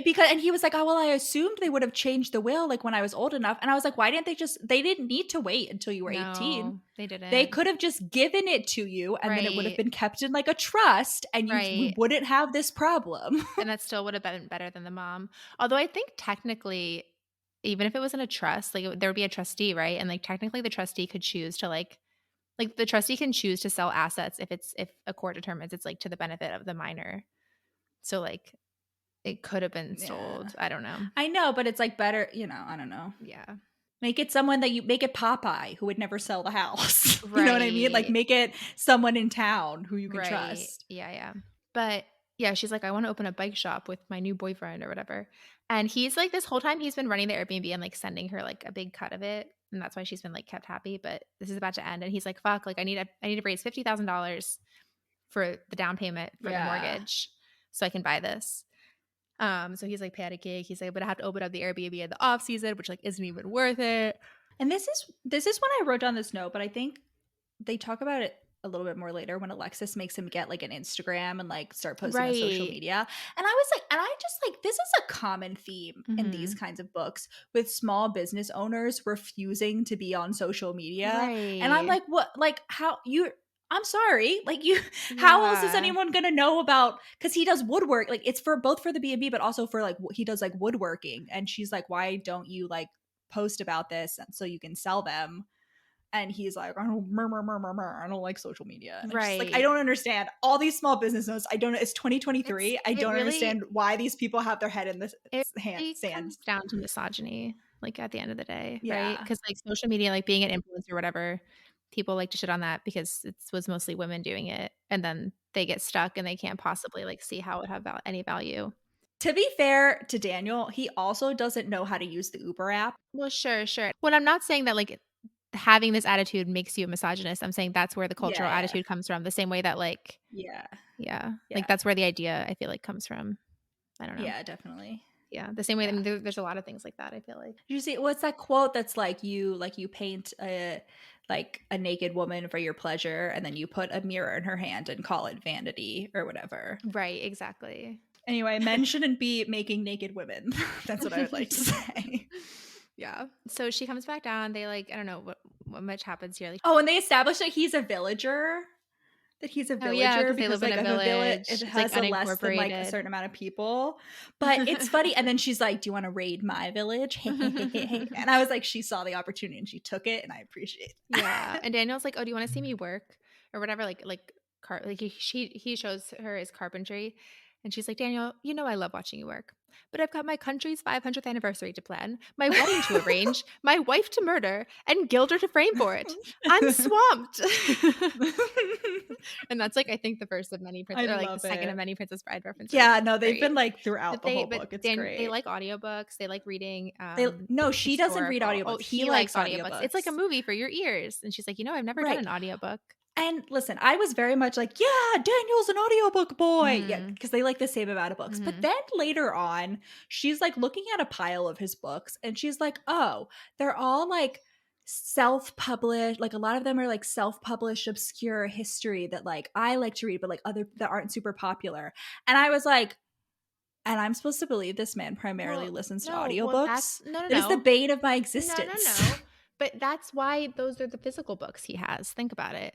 because and he was like, oh well, I assumed they would have changed the will like when I was old enough. And I was like, why didn't they didn't need to wait until you were 18. No, they They didn't. could have just given it to you and then it would have Right. been kept in like a trust and we Right. wouldn't have this problem. And that still would have been better than the mom. Although I think technically, even if it wasn't a trust, like there would be a trustee, right? And like technically the trustee could choose to like the trustee can choose to sell assets if a court determines it's like to the benefit of the minor. So like it could have been Yeah. sold. I don't know. I know, but it's like better, I don't know. Yeah. Make it someone that you make it Popeye who would never sell the house. You know what I mean? Like Right. make it someone in town who you can Right. trust. Yeah, yeah. But yeah, she's like, I want to open a bike shop with my new boyfriend or whatever. And he's like, this whole time he's been running the Airbnb and like sending her like a big cut of it. And that's why she's been like kept happy. But this is about to end. And he's like, fuck, like I need to raise $50,000 for the down payment for the Yeah. mortgage so I can buy this. So he's like, pay out a gig. He's like, but I have to open up the Airbnb in the off season, which like isn't even worth it. And this is when I wrote down this note, but I think they talk about it a little bit more later when Alexis makes him get like an Instagram and like start posting on social Right. media. And I was like, and I just like, this is a common theme in these Mm-hmm. kinds of books with small business owners refusing to be on social media. And I'm Right. like, what, like how you, I'm sorry, like you, how else is Yeah. anyone going to know about, because he does woodwork, like it's for both for the B&B, but also for like, he does like woodworking. And she's like, why don't you like post about this so you can sell them? And he's like, I don't, I don't like social media. And I'm just like, I Right. don't understand all these small business owners. I don't know. It's 2023. I It don't really understand why these people have their head in the it really sand. comes down to misogyny, like, at the end of the day, right? Yeah. Because like, social media, like, being an influencer or whatever, people like to shit on that because it was mostly women doing it, and then they get stuck and they can't possibly, like, see how it would have any value. To be fair to Daniel, he also doesn't know how to use the Uber app. Well, sure, sure. When I'm not saying that, like, having this attitude makes you a misogynist, I'm saying that's where the cultural Yeah. attitude comes from, the same way that, like Yeah. yeah, Yeah. like, that's where the idea, I feel like, comes from. I don't know. Yeah, definitely. Yeah, the same way I Yeah. mean, there's a lot of things like that, I feel like. Did you see what's that quote that's like you paint a naked woman for your pleasure and then you put a mirror in her hand and call it vanity or whatever. Right, exactly. Anyway, men shouldn't be making naked women. That's what I would like to say. Yeah. So she comes back down. They like, I don't know what much happens here. Like, Oh, and they established that he's a villager. That he's a oh yeah, villager because they because live in like a if a village village. it It's like has a less than like a unincorporated. certain amount of people. But it's funny. And then she's like, "Do you want to raid my village?" And I was like, she saw the opportunity and she took it, and I appreciate that. Yeah. And Daniel's like, "Oh, do you want to see me work or whatever?" Like he shows her his carpentry, and she's like, "Daniel, you know I love watching you work, but I've got my country's 500th anniversary to plan, my wedding to arrange, my wife to murder, and Gilder to frame for it. I'm swamped." And that's like I think the first of many I or like the love second of it. many Princess Bride references. Yeah, no, It's they've great. been like throughout But the whole book. It's they great. like audiobooks. They like reading No, she doesn't read historical. Oh, audiobooks. He he likes likes audiobooks. It's like a audiobooks. movie for your ears. And she's like, I've never done Right. an audiobook. And listen, I was very much like, yeah, Daniel's an audiobook boy. Yeah, Mhm. because they like the same amount of books. But Mhm. then later on, she's like looking at a pile of his books and she's like, oh, they're all like self-published. Like a lot of them are like self-published, obscure history that like I like to read, but like other that aren't super popular. And I was like, and I'm supposed to believe this man primarily Well, listens to no. Well, that's audiobooks? no, no, That is the no. bane of my No, no, existence. no. But that's why those are the physical books he has. Think about it.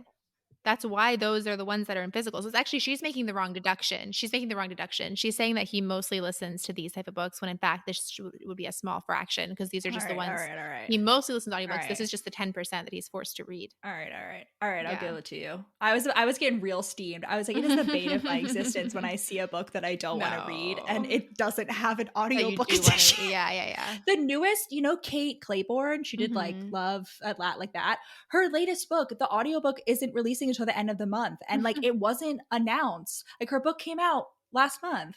That's why those are the ones that are in physical. So it's actually she's making the wrong deduction. She's making the wrong deduction. She's saying that he mostly listens to these type of books when in fact this would be a small fraction because these are All just the right, all ones right, all right. he mostly listens to All audiobooks. This right. is just the 10% that he's forced to read. All right, all right. All right, I'll Yeah. give it to you. I was getting real steamed. I was like, it is the bane of my existence when I see a book that I don't want to read and No. it doesn't have an That you audiobook do wanna edition. yeah. The newest, Kate Claiborne, she did like Mhm. Love at Lat like that. Her latest book, the audiobook isn't releasing until the end of the month. And like it wasn't announced. Like her book came out last month.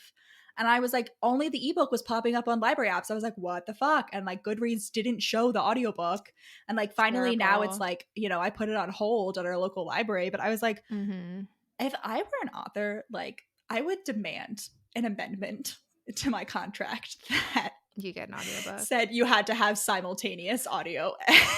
And I was like, only the ebook was popping up on library apps. I was like, what the fuck? And like Goodreads didn't show the audiobook. And like finally now it's Terrible. like, I put it on hold at our local library. But I was like, Mhm. if I were an author, like I would demand an amendment to my contract that You get an audiobook. said you had to have simultaneous audio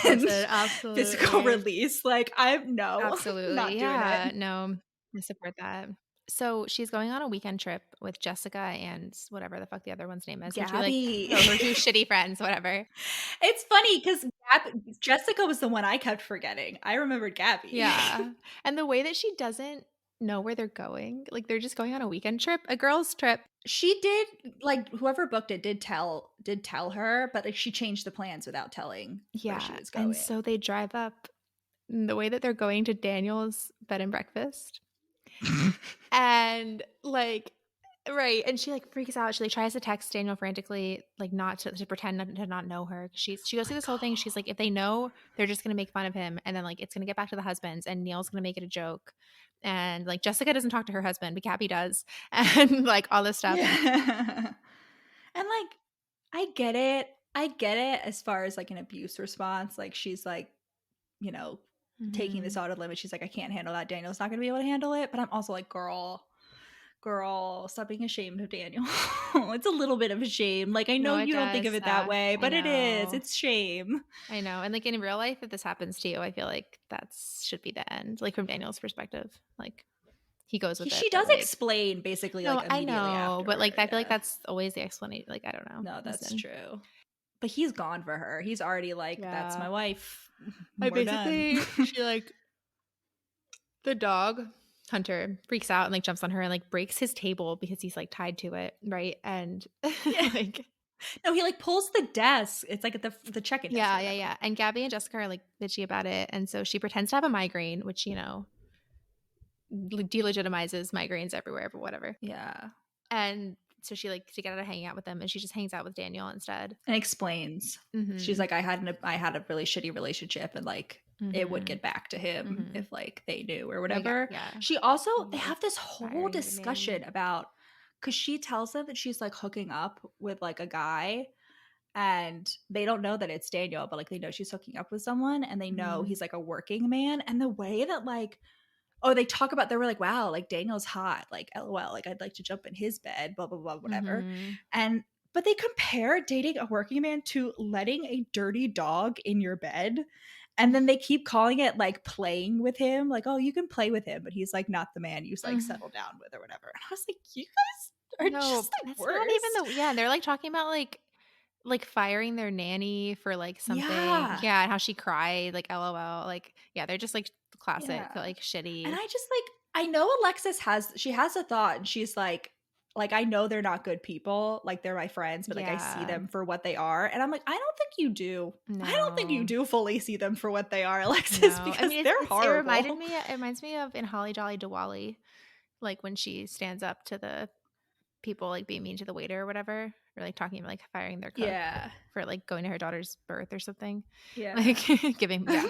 and Listen, physical absolutely. release. Like I'm Absolutely. not doing Yeah. it. No, I support that. So she's going on a weekend trip with Jessica and whatever the fuck the other one's name is. Her two Gabby. her two shitty friends, whatever. It's funny because Jessica was the one I kept forgetting. I remembered Gabby. Yeah. And the way that she doesn't know where they're going, like they're just going on a weekend trip, a girl's trip. She did, like, whoever booked it did tell her, but like she changed the plans without telling where she Yeah. was And going. so they drive up. And the way that they're going to Daniel's bed and breakfast. And like right, and she like freaks out. She like tries to text Daniel frantically, like not to pretend to not know her. She goes through this whole thing. She's like, if they know, they're just gonna make fun of him, and then like it's gonna get back to the husbands, and Neil's gonna make it a joke. And like Jessica doesn't talk to her husband, but Gabby does, and like all this stuff. Yeah. And like I get it. I get it as far as like an abuse response. Like she's like, taking this Mhm. out of limit. She's like, I can't handle that. Daniel's not gonna be able to handle it. But I'm also like, girl, stop being ashamed of Daniel. It's a little bit of a shame. Like I No, know it you don't think does of it that suck. way, I but it is. know. It's shame. I know. And like in real life, if this happens to you, I feel like should be the end. Like from Daniel's perspective. Like he goes with it, She but does like explain basically no, like I immediately know, but like afterward. I feel like Yeah. that's always the explanation. Like I don't know. No, that's Listen. true. But he's gone for her. He's already like, that's Yeah. my wife. I We're done. basically she like the dog Hunter freaks out and like jumps on her and like breaks his table because he's like tied to it, right? And Yeah. like No, he like pulls the desk. It's like at the check-in desk or whatever. yeah. And Gabby and Jessica are like bitchy about it, and so she pretends to have a migraine, which delegitimizes migraines everywhere, but whatever. Yeah. And so she like to get out of hanging out with them, and she just hangs out with Daniel instead. And explains. She's Mhm. like, I had a really shitty relationship and like it would get back to him Mhm. if like they knew or Like, whatever. yeah. She also they Like, have this whole firing the discussion man. about because she tells them that she's like hooking up with like a guy and they don't know that it's Daniel, but like they know she's hooking up with someone and they know Mhm. he's like a working man. And the way that like they talk about they were like, wow, like Daniel's hot, like LOL, like I'd like to jump in his bed, blah blah blah, whatever. Mhm. And but they compare dating a working man to letting a dirty dog in your bed. And then they keep calling it like playing with him, like, oh, you can play with him, but he's like not the man you like Mhm. settle down with or whatever. And I was like, you guys are No, just the that's not even worst. the yeah, they're, like, talking about, like, firing their nanny for, like, something Yeah. yeah, and how she cried, like, LOL, like, yeah, they're just, like, classic, Yeah. like, And shitty. I just like I know Alexis has a thought and she's like I know they're not good people, like they're my friends, but like I see Yeah. them for what they are. And I'm like, I don't think you do. I don't think you No. do fully see them for what they are, Alexis, No. I because mean, they're it reminded horrible. me it reminds me of in Holly Jolly Diwali, like, when she stands up to the people, like, being mean to the waiter or whatever, or, like, talking like, firing their cook Yeah. for, like, going to her daughter's birth or something. Like, Yeah. giving yeah.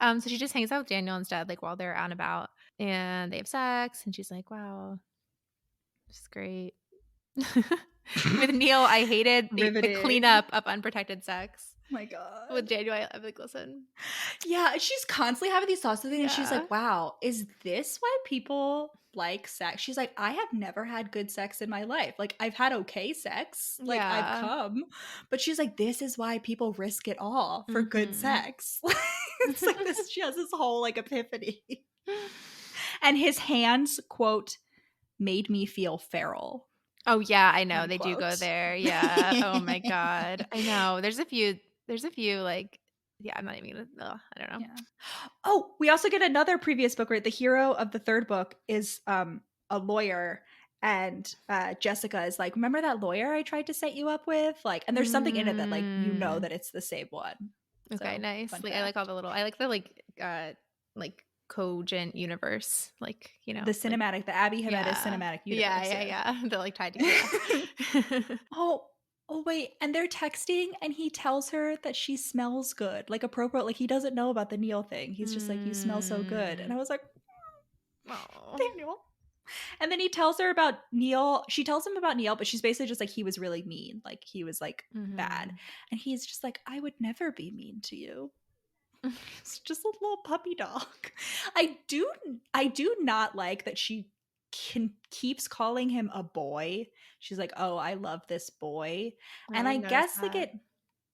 So she just hangs out with Daniel instead, like, while they're out and about, and they have sex, and she's like, "Wow, this is great." With Neil, I hated the Riveting. cleanup of unprotected sex. My With god. Daniel, I'm like, "Listen." Yeah, she's constantly having these thoughts of things, and she's Yeah. like, "Wow, is this why people like sex?" She's like, "I have never had good sex in my life. Like, I've had okay sex, like I've Yeah. come, but she's like, this is why people risk it all for good Mhm. sex." It's like this. She has this whole like epiphany, and his hands quote made me feel feral Oh, yeah, I know, they do go unquote. there, yeah, oh my god, I know, there's a few, like yeah, I'm not even gonna ugh, I don't know. Yeah. Oh, we also get another previous book, right? The hero of the third book is a lawyer, and Jessica is like, "Remember that lawyer I tried to set you up with?" Like, and there's something in it that like you know Mm. that it's the same one. Okay, So, nice, fun like, I like all fact. the little I like the, like, cogent universe, like, The like cinematic, the Abby Jimenez yeah. cinematic Yeah, universe, yeah, yeah. yeah, they're, like, tied together. Oh, oh wait, and they're texting and he tells her that she smells good. Like appropriate, like he doesn't know about the Neil thing. He's just like, "You smell so good." And Mm. I was like, Aw. Daniel. And then he tells her about Neil. She tells him about Neil, but she's basically just like, he was really mean. Like he was like bad. Mhm. And he's just like, I would never be mean to you. It's just a little puppy dog. I do I do not like that she keeps calling him a boy. She's like, "Oh, I love this boy." Oh, And I I didn't notice guess like that.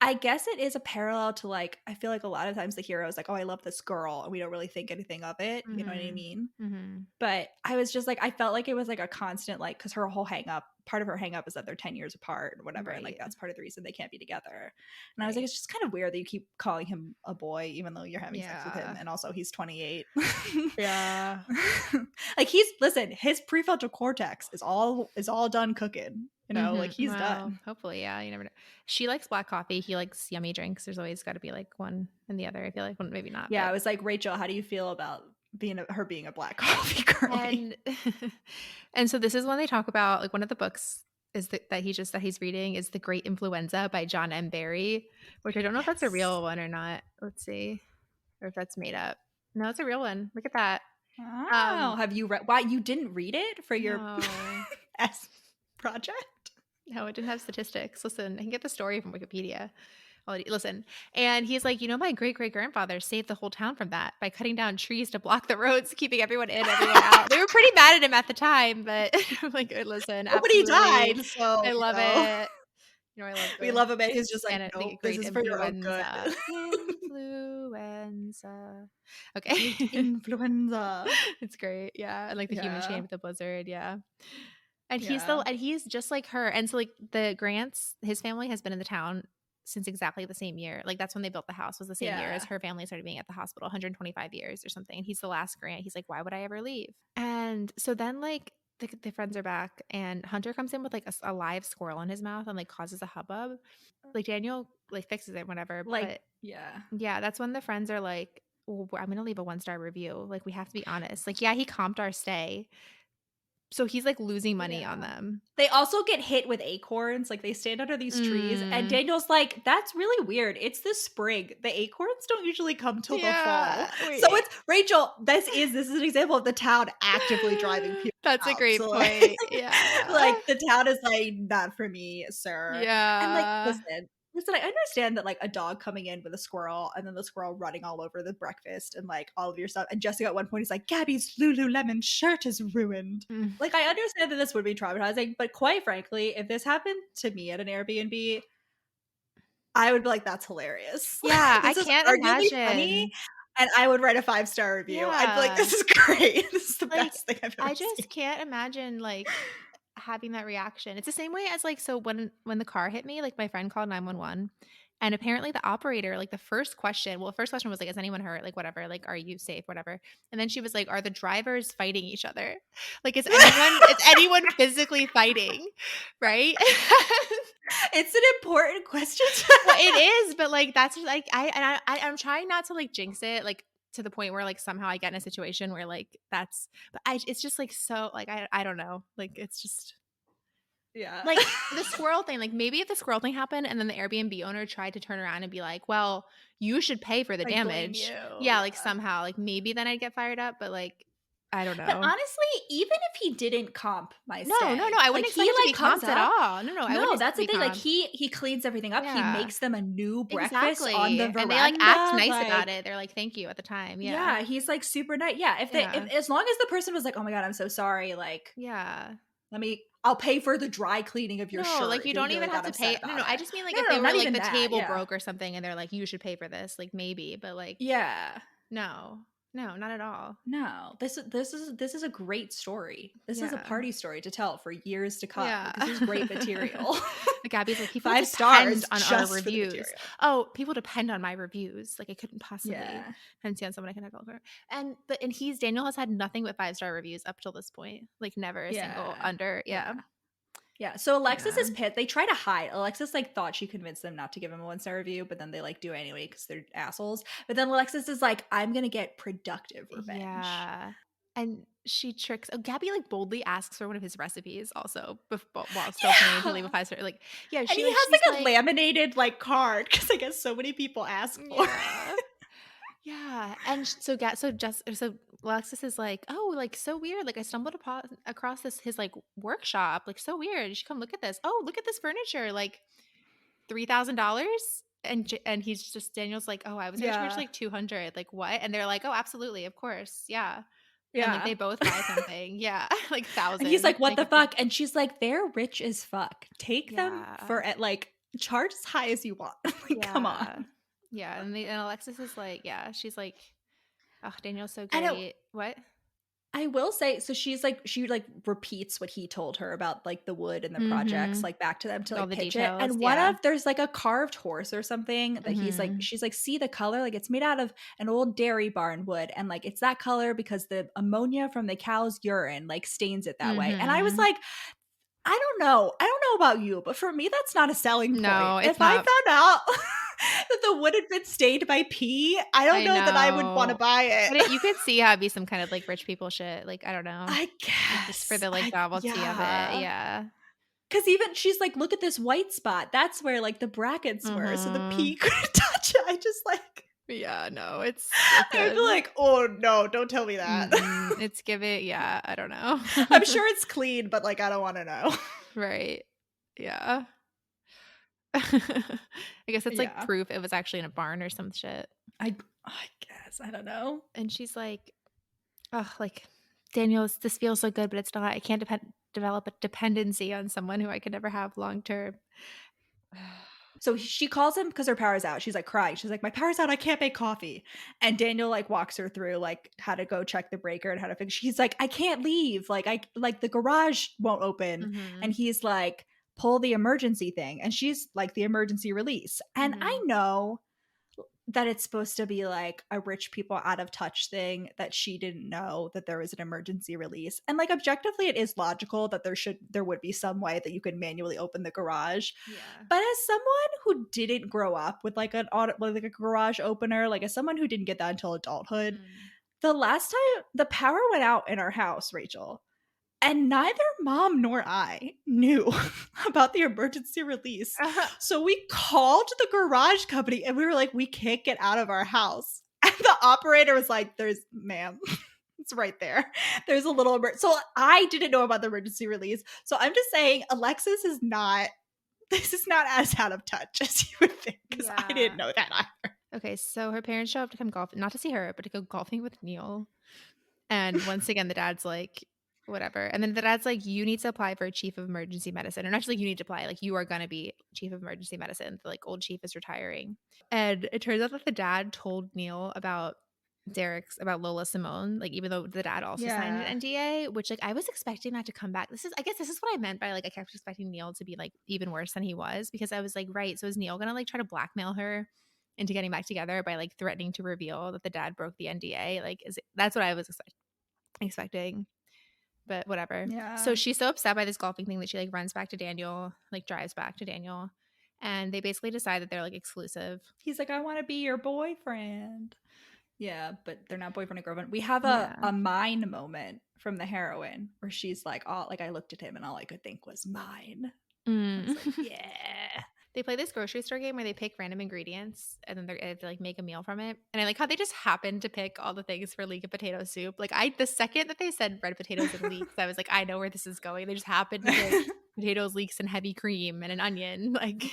I guess it is a parallel to like I feel like a lot of times the hero is like, "Oh, I love this girl," and we don't really think anything of it. You know what I Mhm. mean? Mhm. But I was just like I felt like it was like a constant like because her whole hang up part of her hang up is that they're 10 years apart or whatever, and like Right, that's part of the reason they can't be together. And I was like, right. it's just kind of weird that you keep calling him a boy even though you're having sex with him, Yeah. and also he's 28. Yeah. Like his prefrontal cortex is all done cooking, you know, like Mhm. he's Well, done. hopefully, yeah, you never know. She likes black coffee, he likes yummy drinks, there's always gotta be, like, one and the other, I feel like, well, maybe not, Yeah, I but was like, Rachel, how do you feel about her being a black coffee girly? and and so this is when they talk about, like, one of the books is that he's reading is The Great Influenza by John M. Barry, which I don't know if that's a Yes. real one or not. Let's see, or if that's made up. No, it's a real one. Look at that. Wow. Um, Have you read why you didn't read it for your no. S project? No, it didn't have statistics. Listen, I can get the story from Wikipedia. Listen, and he's like, my great great grandfather saved the whole town from that by cutting down trees to block the roads, keeping everyone in, everyone out. They were pretty mad at him at the time, but I'm like, listen, Nobody absolutely, died, so, I love it. I love we the love a man who's just like, the "Nope, this great is for your own good." influenza. Influenza. Great Okay, influenza. it's great. Yeah, and like the human chain Yeah. with the blizzard. Yeah. Yeah. And he's just like her, and so, like, the Grants, his family has been in the town since exactly the same year, like, that's when they built the house was the same year as Yeah. her family started being at the hospital, 125 years or something, and he's the last Grant, he's like, "Why would I ever leave?" And so then, like, the friends are back, and Hunter comes in with, like, a live squirrel in his mouth and, like, causes a hubbub. Like, Daniel, like, fixes it, whatever, Like, but yeah. yeah, that's when the friends are like, "Well, I'm gonna leave a one-star review, like, we have to be honest." Like, yeah, he comped our stay, so he's, like, losing money on Yeah. them. They also get hit with acorns, like, they stand under these trees, and Mm. Daniel's like, "That's really weird, it's the spring, the acorns don't usually come till the fall." Yeah, So wait. it's Rachel, this is an example of the town actively driving people That's a out, so, great point, yeah. like, the town is like, "Not for me, sir." And, like, Yeah. listen, I understand that, like, a dog coming in with a squirrel, and then the squirrel running all over the breakfast and, like, all of your stuff, and Jessica at one point is like, "Gabby's Lululemon shirt is ruined." Mm. Like, I understand that this would be traumatizing, but quite frankly, if this happened to me at an Airbnb, I would be like, "That's hilarious. Yeah, I This is can't arguably funny," imagine. and I would write a five-star review. I'd be like, Yeah. "This is great. This is the Like, best thing I've ever I seen." just can't imagine, like, having that reaction. It's the same way as like, so when the car hit me, like my friend called 911, and apparently the operator, like the first question was like, is anyone hurt? Like whatever, like are you safe? Whatever. And then she was like, are the drivers fighting each other? Like is anyone physically fighting? Right? It's an important question. Well, it is, but like that's like I'm trying not to like jinx it, like to the point where like somehow I get in a situation where like that's, but it's just like so like I don't know, like it's just Yeah. like the squirrel thing. Like maybe if the squirrel thing happened and then the Airbnb owner tried to turn around and be like, well, you should pay for the I blame damage. you. Yeah, like somehow, like maybe then I'd get fired up, but like I don't But know. honestly, even if he didn't comp my No, stay, I like wouldn't he expect it to be like comes comped at up. all. No, I No, wouldn't expect that's it the to be thing. Like comped. he cleans everything up. He Yeah. makes them a new breakfast on the Exactly. And they like veranda. act nice like, about it. They're like, thank you at the time. Yeah. Yeah, he's like super nice. Yeah, if they, Yeah. if as long as the person was like, "Oh my god, I'm so sorry," like, Yeah. I'll pay for the dry cleaning of your No, shirt like if you you don't really even have got to upset pay. No, about I it. just mean like No, if no, they were not like even the that. table Yeah, broke or something and they're like, you should pay for this, like maybe, but like yeah. no, not at all. No, this is a great story. This is a Yeah. party story to tell for years to come. Yeah. Like, this is great material. Like Gabby's like, people 5 depend stars on our just for the reviews. material. Oh, people depend on my reviews. Like I couldn't possibly Yeah. see on someone I can have over. And Daniel has had nothing but 5-star reviews up till this point. Like never a single Yeah. under. Yeah. Yeah. So Alexis Yeah. is pit. They try to hide. Alexis like thought she convinced them not to give him a 1-star review, but then they like do it anyway because they're assholes. But then Alexis is like, I'm gonna get productive revenge. Yeah. And she tricks Gabby like boldly asks for one of his recipes also while still planning to leave a Yeah. 5-star. Like, yeah, And he she's has like a like, laminated like card because I guess so many people ask for yeah. it. Yeah, and so Alexis is like, "Oh, like so weird. Like I stumbled across this his like workshop. Like so weird. You should come look at this. Oh, look at this furniture. Like $3,000." And he's just Daniel's like, "Oh, I was gonna charge Yeah. like 200. Like what?" And they're like, "Oh, absolutely, of course, yeah." And like Yeah. they both buy something, yeah, like And he's like, thousand. what Make the it feel- fuck? And she's like, they're rich as fuck. Take them yeah, for at like charge as high as you want. Like, come yeah, on. yeah. And Alexis is like, yeah, she's like, "Oh, Daniel's so And great." What? I will say, so she like repeats what he told her about like the wood and the projects, Mm-hmm. like back to them to All like the pitch it. details, And yeah. there's like a carved horse or something that Mhm. she's like, see the color? Like it's made out of an old dairy barn wood. And like it's that color because the ammonia from the cow's urine like stains it that way. And I was Mhm. like, I don't know. I don't know about you, but for me, that's not a selling point. No, it's If I not. found out that the wood had been stained by pee, I don't I know that I would want to know. buy But it. you could see how it'd be some kind of, like, rich people shit, like, I don't know. I Like, just for guess. the, like, novelty of it, Yeah. yeah. Because even she's like, look at this white spot. That's where like the brackets were. So the pee Mhm. couldn't touch it. I just like, Yeah, no, it's I'd be good. like, oh no, don't tell me that. It's give it yeah, I don't know. I'm sure it's clean, but like, I don't want to know. Right. Yeah. I guess it's, like, Yeah. proof it was actually in a barn or some shit. I guess. I don't know. And she's like, "Oh, like, Daniel, this feels so good, but it's not. I can't develop a dependency on someone who I could never have long term." So she calls him because her power's out. She's like crying. She's like, my power's out. I can't make coffee. And Daniel like walks her through like how to go check the breaker and how to fix. She's like, I can't leave. Like the garage won't open. And Mhm. he's like, pull the emergency thing. And she's like the emergency release. And I Mhm. know that it's supposed to be like a rich people out of touch thing that she didn't know that there was an emergency release. And like objectively it is logical that there would be some way that you could manually open the garage. Yeah. But as someone who didn't grow up with like like a garage opener, like as someone who didn't get that until adulthood, Mm. the last time the power went out in our house, Rachel, and neither mom nor I knew about the emergency release. So we called the garage company and we were like, we can't get out of our house. And the operator was like, ma'am, it's right there. There's a little, so I didn't know about the emergency release. So I'm just saying, this is not as out of touch as you would think because I didn't Yeah. know that either. Okay, so her parents show up to come golf, not to see her, but to go golfing with Neil. And once again, the dad's like, whatever. And then the dad's like, you need to apply for a chief of emergency medicine. Or not just like you need to apply, like you are going to be chief of emergency medicine. The like old chief is retiring. And it turns out that the dad told Neil about Derek's about Lola Simone, like, even though the dad also signed an Yeah. NDA, which, like, I was expecting that to come back. I guess this is what I meant by, like, I kept expecting Neil to be, like, even worse than he was, because I was like, right, so is Neil gonna, like, try to blackmail her into getting back together by, like, threatening to reveal that the dad broke the NDA? Like, that's what I was expecting, but whatever. Yeah. So she's so upset by this golfing thing that she, like, runs back to Daniel, like, drives back to Daniel, and they basically decide that they're, like, exclusive. He's like, I want to be your boyfriend. Yeah, but they're not boyfriend and girlfriend. We have Yeah. a mine moment from the heroine where she's like, all like I looked at him and all I could think was mine. I was like, yeah. They play this grocery store game where they pick random ingredients and then they have to, like, make a meal from it. And I like how they just happened to pick all the things for leek and potato soup. Like, the second that they said red potatoes and leeks, I was like, I know where this is going. They just happened to pick potatoes, leeks, and heavy cream and an onion. Like,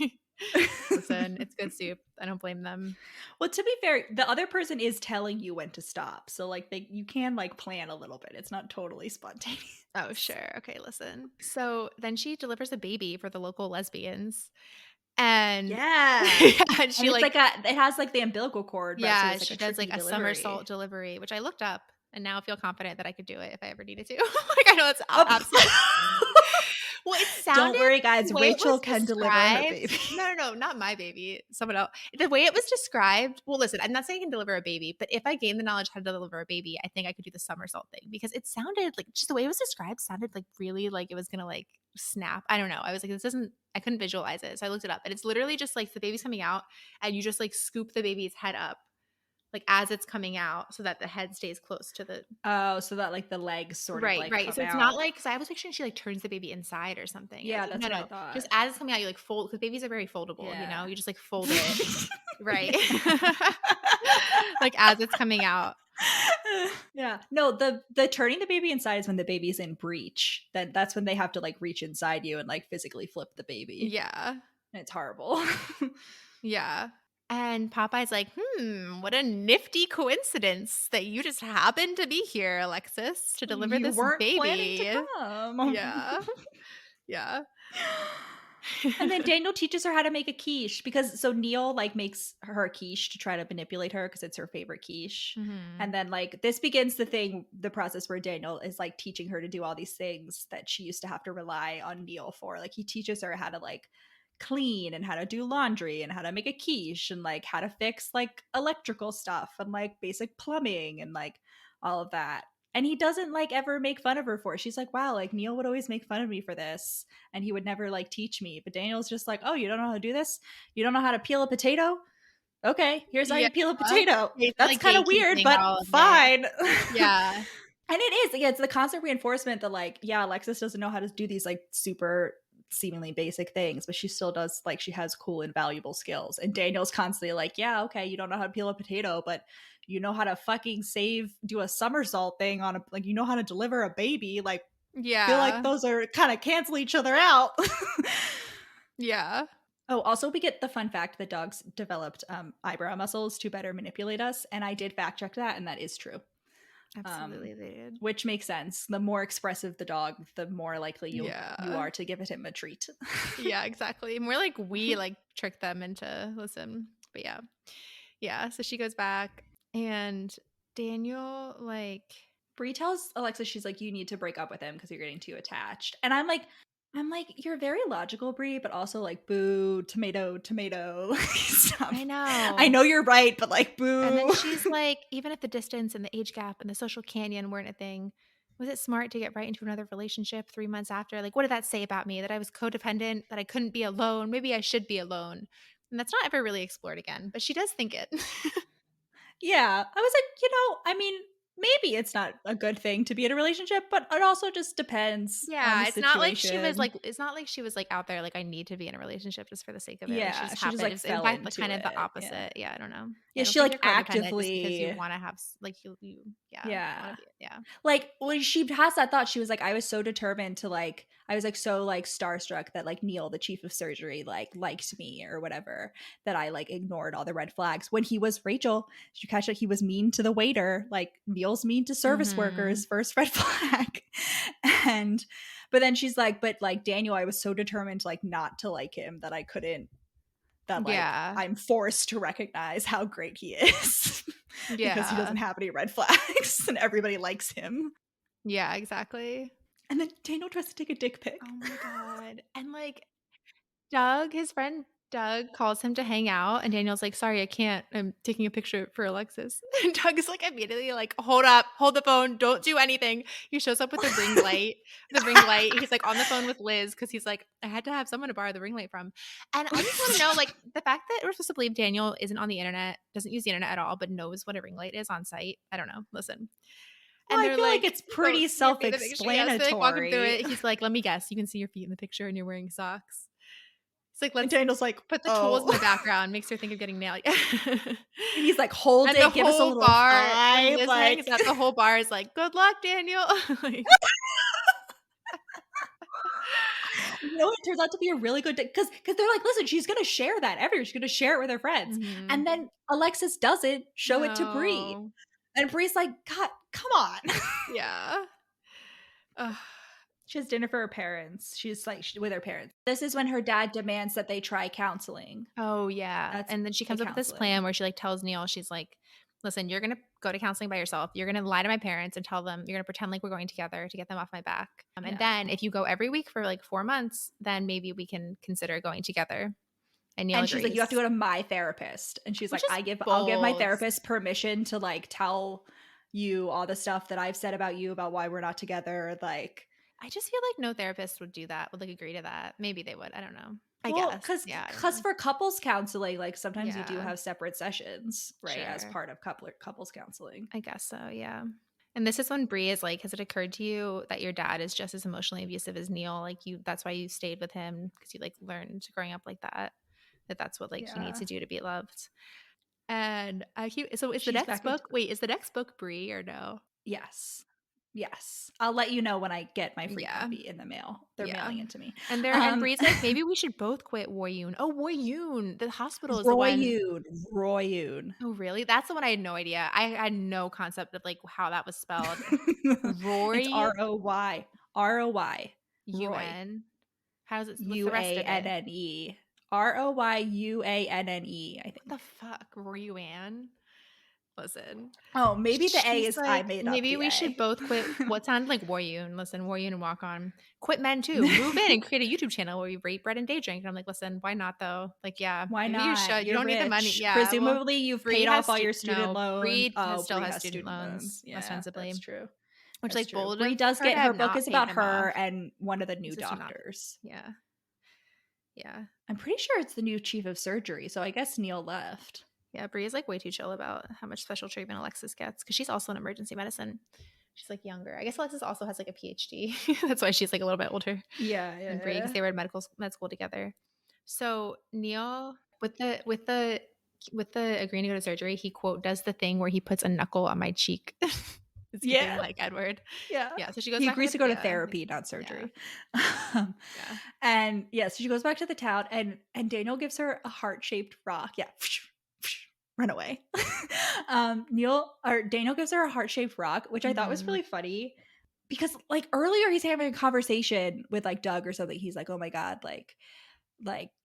listen, it's good soup. I don't blame them. Well, to be fair, the other person is telling you when to stop. So like you can like plan a little bit. It's not totally spontaneous. Oh, sure. Okay, listen. So then she delivers a baby for the local lesbians. And Yeah. and she, And it's like, it has like the umbilical cord, but so yeah, it's like she a does, like, tricky a delivery. somersault delivery, which I looked up and now feel confident that I could do it if I ever needed to. Like, I know it's Oh. absolutely well, it sounded Don't worry, guys. the way it Rachel was can deliver her described baby. No, not my baby, someone else. The way it was described, well, listen, I'm not saying I can deliver a baby, but if I gain the knowledge how to deliver a baby, I think I could do the somersault thing, because it sounded like, just the way it was described sounded like really like it was gonna, like, snap. I don't know. I was like, I couldn't visualize it. So I looked it up, and it's literally just like the baby's coming out and you just, like, scoop the baby's head up, like, as it's coming out, so that the head stays close to the Oh, so that like the legs sort of like right. come So it's out. not like, because I was picturing she, like, turns the baby inside or something. I Yeah, was like, that's no, what I no, thought. just as it's coming out, you, like, fold, because babies are very foldable. You know, Yeah. you just, like, fold it, right, like, as it's coming out. Yeah. No, the turning the baby inside is when the baby's in breach. That's when they have to like reach inside you and like physically flip the baby. Yeah, And it's horrible. yeah. And Popeye's like, what a nifty coincidence that you just happened to be here, Alexis, to deliver You this weren't planning baby. to come. Yeah, yeah. And then Daniel teaches her how to make a quiche because so Neil like makes her a quiche to try to manipulate her because it's her favorite quiche. Mhm. And then like this begins the process where Daniel is like teaching her to do all these things that she used to have to rely on Neil for. Like he teaches her how to like clean and how to do laundry and how to make a quiche and like how to fix like electrical stuff and like basic plumbing and like all of that. And he doesn't like ever make fun of her for it. She's like, wow, like Neil would always make fun of me for this and he would never like teach me. But Daniel's just like, oh, you don't know how to do this? You don't know how to peel a potato? Okay, here's how Yeah. you peel a potato. He's, That's like, kind of weird, gatekeeping but all of it. fine. Yeah. And it is. Yeah, it's the constant reinforcement that like, yeah, Alexis doesn't know how to do these like super seemingly basic things, but she still does like she has cool and valuable skills. And Daniel's constantly like, yeah, okay, you don't know how to peel a potato, but you know how to fucking do a somersault thing on a like you know how to deliver a baby. Like Yeah. feel like those are kind of cancel each other out. Yeah. Oh, also we get the fun fact that dogs developed eyebrow muscles to better manipulate us, and I did fact check that, and that is true. Absolutely, they did. Which makes sense. The more expressive the dog, the more likely you are to give him a treat. Yeah, exactly. More like we like trick them into listen. But yeah. So she goes back, and Daniel like Bree tells Alexa she's like, you need to break up with him because you're getting too attached. And I'm like, you're very logical, Bree, but also like, boo, tomato. Stop. I know you're right, but like, boo. And then she's like, even if the distance and the age gap and the social canyon weren't a thing, was it smart to get right into another relationship 3 months after? Like, what did that say about me? That I was codependent, that I couldn't be alone. Maybe I should be alone. And that's not ever really explored again, but she does think it. Yeah. I was like, I mean, maybe it's not a good thing to be in a relationship, but it also just depends. Yeah, on the it's not like she was like out there like I need to be in a relationship just for the sake of it. Yeah, Like, she just she just, like, happened. fell In fact, like, into kind of the it, opposite. Yeah, I don't know. Yeah, I don't she, think like, you're codependent just because actively you want to have like you Yeah. wanna be, Like when she has that thought, she was like, I was so determined to like, I was like so like starstruck that like Neil, the chief of surgery, like liked me or whatever, that I like ignored all the red flags. When he was Rachel, did you catch it? He was mean to the waiter. Like Neil's mean to service workers, first red flag. But then she's like, but like Daniel, I was so determined like not to like him that I couldn't that like Yeah. I'm forced to recognize how great he is because he Yeah. doesn't have any red flags and everybody likes him. Yeah, exactly. And then Daniel tries to take a dick pic. Oh my god. And, like, Doug, his friend Doug calls him to hang out, and Daniel's like, "Sorry, I can't. I'm taking a picture for Alexis." And Doug is, like, immediately like, "Hold up. Hold the phone. Don't do anything." He shows up with the ring light. The ring light. He's, like, on the phone with Liz because he's like, "I had to have someone to borrow the ring light from." And I just wanna know, like, the fact that we're supposed to believe Daniel isn't on the internet, doesn't use the internet at all, but knows what a ring light is on site. I don't know. Listen. Well, And I they're feel like like, it's "Don't pretty see your feet in the picture." Yeah, so they like walk him through self-explanatory. it. He's like, "Let me guess. You can see your feet in the picture and you're wearing socks." It's like, And let's Daniel's like, put the tools in oh. the background, makes her think of getting nailed. And he's like, hold And the it, give us a whole little bar, when five. Liz Like, hangs out, the whole bar is like, "Good luck, Daniel." Like, no, it turns out to be a really good because they're like, listen, she's gonna share that everywhere. She's gonna share it with her friends. mhm. And then Alexis doesn't show it to Bree. No. And Bree's like, God, come on. Yeah. Ugh. She has dinner for her parents. She's like with her parents. This is when her dad demands that they try counseling. Oh, yeah. That's And then she the comes up with this counseling. plan where she, like, tells Neil, she's like, "Listen, you're gonna go to counseling by yourself. You're gonna lie to my parents and tell them you're gonna pretend like we're going together to get them off my back. And Yeah. then if you go every week for, like, 4 months, then maybe we can consider going together." And Neil And she's like, you have to agrees. go to my therapist. And she's Which like, is I'll give my bold. therapist permission to like tell you all the stuff that I've said about you about why we're not together. Like, I just feel like no therapist would do that, would, like, agree to that. Maybe they would. I don't know. I well, guess. Yeah, I don't because know. for couples counseling, like sometimes you do Yeah, have separate sessions, right? As sure. part of couples counseling. I guess so, yeah. And this is when Bree is like, "Has it occurred to you that your dad is just as emotionally abusive as Neil? Like, that's why you stayed with him because you, like, learned growing up like that, that's what, like, he needs Yeah. to do to be loved." And I keep so is the She's next back into book wait, is the next book Bree or no? yes. Yes. I'll let you know when I get my free Yeah. copy in the mail. They're Yeah. mailing it to me. And Bree's like, "Maybe we should both quit Woyun." Oh, Woyun. The hospital is the one. Royoon. Royoon. Oh, really? That's the one I had no idea. I had no concept of, like, how that was spelled. It's Roy ROY. ROY. Roy. UN. How's it what's the rest of it? UANNE. ROYUANNE, I What think. the fuck? Royuan? Listen. Oh, maybe the A She's is I like, made up "Maybe the we should A. both quit" what sounded like Woyun. Listen, Woyun and walk on. "Quit men too. Move in and create a YouTube channel where we rate bread and day drink." And I'm like, "Listen, why not though? Like, yeah, Why maybe you not? should. You You're don't need the money." rich. Yeah, well, Presumably you've Bree paid has off all your student no, loans. Bree Oh, still Bree has has student loans, Yeah, ostensibly, that's true. which, That's like, true. bold Bree of does her get to her have book not is paid about him her off. and one of the new It's just not doctors. yeah. Yeah. I'm pretty sure it's the new chief of surgery, so I guess Neil left. Yeah, Bree is, like, way too chill about how much special treatment Alexis gets because she's also in emergency medicine. She's, like, younger. I guess Alexis also has, like, a PhD. That's why she's, like, a little bit older than Bree because they were in med school together. So Neil, with the agreeing to go to surgery, he quote does the thing where he puts a knuckle on my cheek. It's giving, Yeah. like, Edward. Yeah. Yeah, so she goes He back agrees to go to yeah, therapy, not yeah, surgery. Um, yeah. and yeah, so she goes back to the town and Daniel gives her a heart-shaped rock. Yeah. Run away. Daniel gives her a heart-shaped rock, which I thought was Mhm. really funny because like earlier he's having a conversation with like Doug or something. He's like, "Oh my God,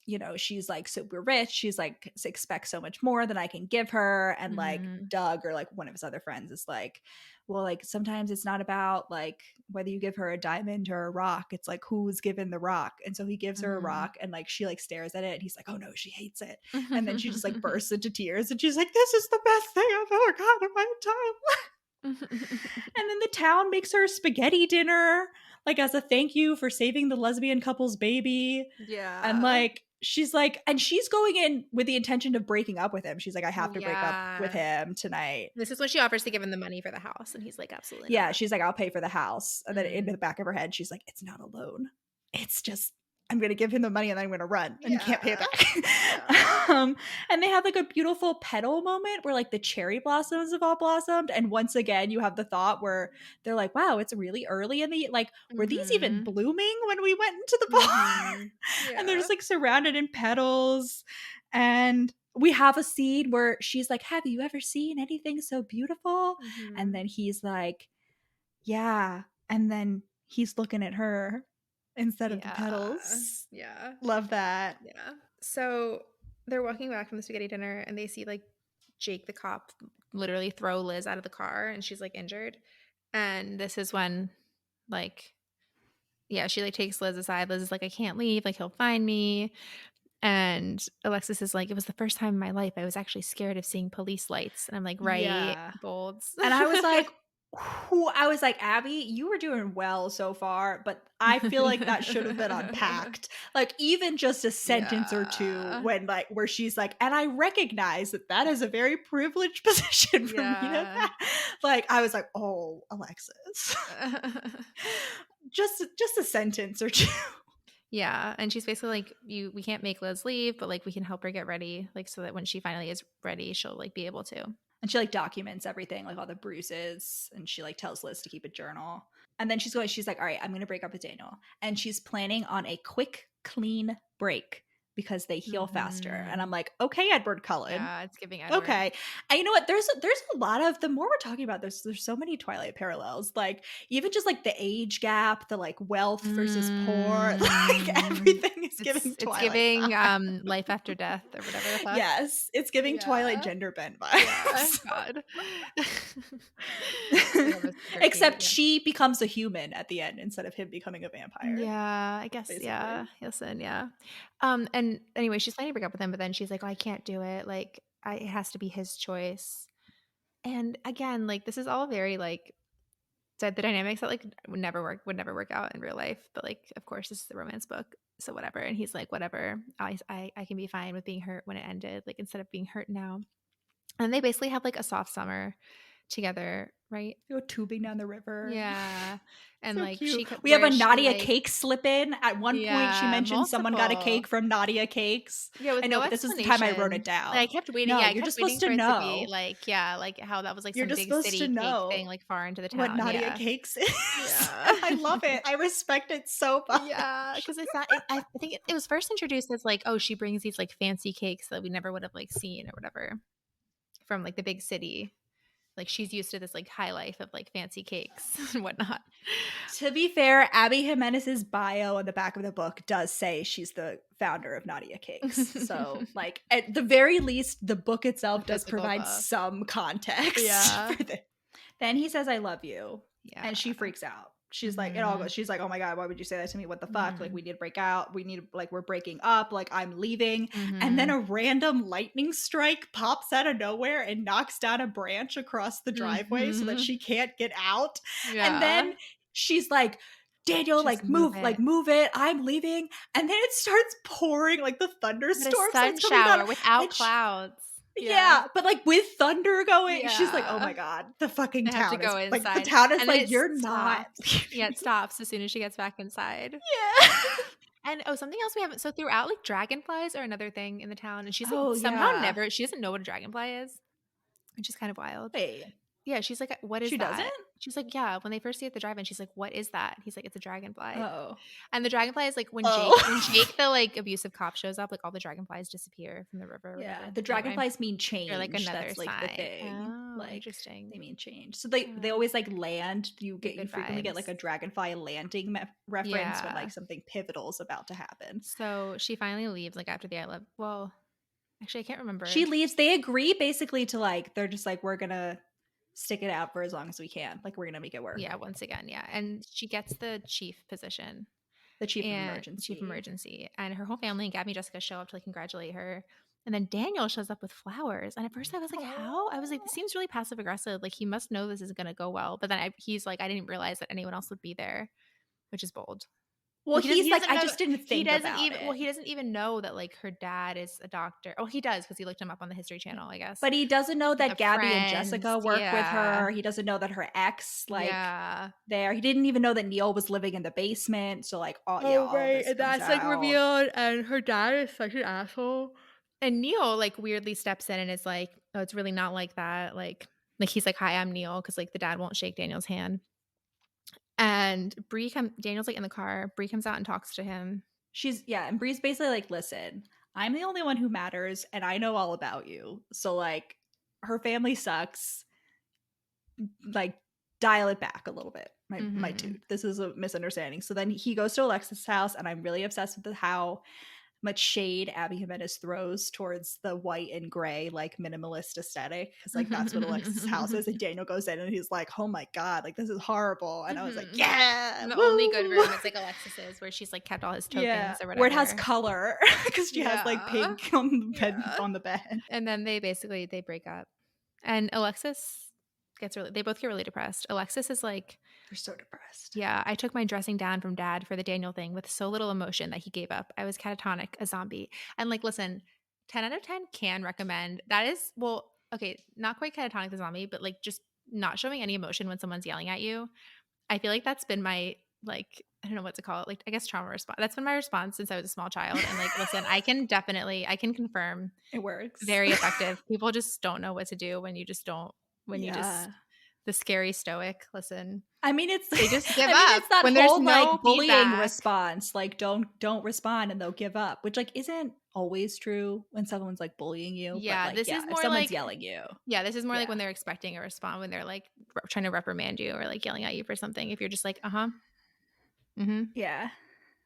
you know, she's like super rich. She's like expects so much more than I can give her." And like Mhm. Doug or like one of his other friends is like, well, like sometimes it's not about like whether you give her a diamond or a rock. It's like who's given the rock. And so he gives her a Mhm. rock and like she like stares at it and he's like, oh no, she hates it. And then she just like bursts into tears and she's like, this is the best thing I've ever got in my entire life. And then the town makes her spaghetti dinner, like as a thank you for saving the lesbian couple's baby. And Yeah. like she's like, and she's going in with the intention of breaking up with him. She's like, I have to break up with Yeah. him tonight. This is when she offers to give him the money for the house, and he's like, "Absolutely Yeah, not." she's like, I'll pay for the house. And then in Mm. the back of her head, she's like, it's not a loan. It's just I'm gonna give him the money and then I'm gonna run and you can't pay it Yeah. back. And they have like a beautiful petal moment where like the cherry blossoms have all blossomed. And once again, you have the thought where they're like, wow, it's really early in the like, were these even Mhm. blooming when we went into the bar? Mhm. And they're Yeah. just like surrounded in petals. And we have a scene where she's like, have you ever seen anything so beautiful? And Mhm. then he's like, yeah. And then he's looking at her instead of the Yeah. petals. Yeah. Love that. Yeah. So they're walking back from the spaghetti dinner and they see like Jake the cop literally throw Liz out of the car and she's like injured. And this is when like yeah, she like takes Liz aside. Liz is like, I can't leave, like he'll find me. And Alexis is like, it was the first time in my life I was actually scared of seeing police lights. And I'm like, right, Yeah. bolds. And I was like, Abby, you were doing well so far, but I feel like that should have been unpacked. Like, even just a sentence or two Yeah. when, like, where she's like, and I recognize that that is a very privileged position for me to Yeah. have. Like, I was like, oh, Alexis. just a sentence or two. Yeah, and she's basically like, we can't make Liz leave, but like we can help her get ready, like so that when she finally is ready, she'll like be able to. And she like documents everything, like all the bruises, and she like tells Liz to keep a journal. And then she's like, all right, I'm gonna break up with Daniel. And she's planning on a quick, clean break because they heal faster. And I'm like, okay, Edward Cullen. Yeah, it's giving Edward. Okay. And you know what? There's a lot of, the more we're talking about this, there's so many Twilight parallels. Like even just like the age gap, the like wealth versus poor, like everything is giving Twilight. It's giving life after death or whatever the fuck. Yes, it's giving Twilight gender bend vibes. Yeah, God. Except she becomes a human at the end instead of him becoming a vampire. Yeah, I guess. Basically. Yeah. Listen, yeah. And anyway, she's planning to break up with him, but then she's like, oh, I can't do it. Like, it has to be his choice. And again, like, this is all very like the dynamics that like would never work out in real life. But like, of course, this is the romance book, so whatever. And he's like, whatever. I can be fine with being hurt when it ended, like instead of being hurt now. And they basically have like a soft summer together, right? They go tubing down the river. Yeah. And so like cute. We have a Nadia Cake slip in. At one point she mentioned someone got a cake from Nadia Cakes. Yeah, I know, but this was the time I wrote it down. Like, I kept waiting. No, yeah, you're just supposed to know. To be like, yeah, like how that was like you're some just big city to know cake thing, like far into the town. What Nadia Cakes is. Yeah. I love it. I respect it so much. Yeah, because it's not. I think it was first introduced as like, oh, she brings these like fancy cakes that we never would have like seen or whatever from like the big city. Like she's used to this like high life of like fancy cakes and whatnot. To be fair, Abby Jimenez's bio on the back of the book does say she's the founder of Nadia Cakes. So like at the very least, the book itself does provide some context. Yeah. For this. Then he says, I love you. Yeah. And she freaks out. She's like, it all goes. She's like, oh my God, why would you say that to me? What the fuck? Like, we need to break out. We need, like, we're breaking up. Like, I'm leaving. And then a random lightning strike pops out of nowhere and knocks down a branch across the driveway so that she can't get out. Yeah. And then she's like, Daniel, just like move it. I'm leaving. And then it starts pouring, like the thunderstorm. Sun shower without clouds. Yeah, but like with thunder going, she's like, "Oh my God, the fucking town is like the town is like you're not." Yeah, it stops as soon as she gets back inside. Yeah. And something else we haven't. So throughout, like dragonflies are another thing in the town, and she's like somehow she doesn't know what a dragonfly is, which is kind of wild. Wait. Yeah, she's like, what is that? She doesn't? She's like, yeah, when they first see at the drive-in, she's like, what is that? He's like, it's a dragonfly. Oh. And the dragonfly is like when Jake, the like abusive cop shows up, like all the dragonflies disappear from the river. Yeah, the dragonflies mean change. They're like another That's like sign. the thing. Oh, like interesting. They mean change. So they always like land. You frequently get like a dragonfly landing reference when like something pivotal is about to happen. So she finally leaves like after the I love. Well, actually, I can't remember. She leaves. They agree basically to like they're just like we're gonna stick it out for as long as we can. Like we're gonna make it work. Yeah, once again, yeah. And she gets the chief position. The chief of emergency. And her whole family and Gabby and Jessica show up to like congratulate her. And then Daniel shows up with flowers. And at first I was like, how? I was like, this seems really passive aggressive. Like he must know this isn't gonna go well. But then he's like, I didn't realize that anyone else would be there, which is bold. Well, he's like, I just didn't think about it. Well, he doesn't even know that like her dad is a doctor. Oh, he does because he looked him up on the History Channel, I guess. But he doesn't know that Gabby and Jessica work with her. He doesn't know that her ex there. He didn't even know that Neil was living in the basement. So like, all right, and that's like revealed. And her dad is such an asshole. And Neil like weirdly steps in and is like, oh, it's really not like that. Like he's like, hi, I'm Neil, because like the dad won't shake Daniel's hand. And Daniel's like in the car. Bree comes out and talks to him. And Bree's basically like, listen, I'm the only one who matters and I know all about you. So like her family sucks. Like dial it back a little bit. My dude. This is a misunderstanding. So then he goes to Alexis' house and I'm really obsessed with how much shade Abby Jimenez throws towards the white and gray, like minimalist aesthetic. Cause like that's what Alexis's house is. And Daniel goes in and he's like, oh my God, like this is horrible. And I was like, yeah. And the only good Woo! room is like Alexis's, where she's like kept all his Yeah. tokens or Where it has whatever. color. Cause she has like Yeah. pink on the bed Yeah. on the bed. And then they break up. And Alexis they both get really depressed. Alexis is like, They're so depressed. yeah, I took my dressing down from dad for the Daniel thing with so little emotion that he gave up. I was catatonic, a zombie. And like, listen, 10 out of 10 can recommend. That is, well, okay, not quite catatonic the zombie, but like just not showing any emotion when someone's yelling at you. I feel like that's been my, like, I don't know what to call it. Like, I guess trauma response. That's been my response since I was a small child. And like, listen, I can confirm It works. very effective. People just don't know what to do when you just don't, when you just, Yeah. the scary stoic, listen. I mean, it's They just give I mean, up it's that when there's whole no like bullying feedback. response, like don't respond and they'll give up, which like isn't always true when someone's like bullying you. Yeah, but like this yeah, is if more someone's like, yelling you, yeah, this is more like yeah, when they're expecting a response, when they're like trying to reprimand you or like yelling at you for something. If you're just like, mm-hmm, yeah,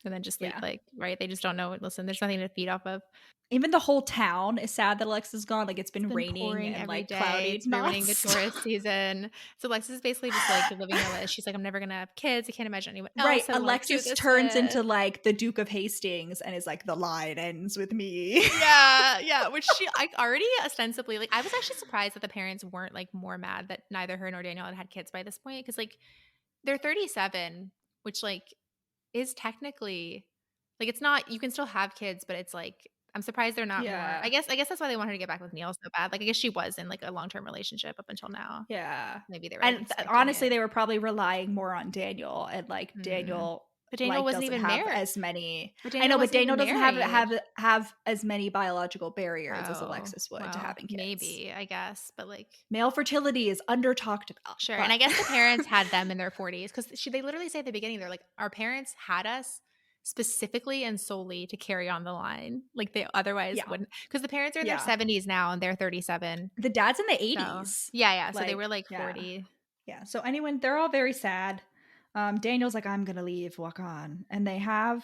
and then just leave, yeah. like, right, they just don't know. Listen, there's nothing to feed off of. Even the whole town is sad that Alexa's gone. Like it's It's been been raining pouring and every like day. cloudy It's ruining the nonstop. tourist season. So Alexis is basically just like living her life. She's like, I'm never gonna have kids. I can't imagine anyone Right, else I would want to do Alexis this turns with. into like the Duke of Hastings and is like the line ends with me. Yeah, which she like already ostensibly, like, I was actually surprised that the parents weren't like more mad that neither her nor Daniel had kids by this point, because like they're 37, which like is technically like, it's not, you can still have kids, but it's like I'm surprised they're not more. I Yeah, guess that's why they wanted to get back with Neil so bad. Like, I guess she was in like a long-term relationship up until now. yeah. Maybe they were like And expecting honestly, it. they were probably relying more on Daniel, and like Mm. Daniel But Daniel like wasn't doesn't even have married. as many. But I Daniel know, but wasn't even Daniel doesn't have married. as many biological barriers as Oh, Alexis would to well, having kids. maybe, I guess, but like, Male fertility is under talked about, sure. And but I guess the parents had them in their 40s, because they literally say at the beginning, they're like, our parents had us specifically and solely to carry on the line. Like, they otherwise yeah, wouldn't, because the parents are in their yeah. 70s now and they're 37. The dad's in the So, 80s. yeah. So they Like, were like yeah. 40. Yeah. So anyone, they're all very sad. Daniel's like, I'm gonna leave, walk on. And they have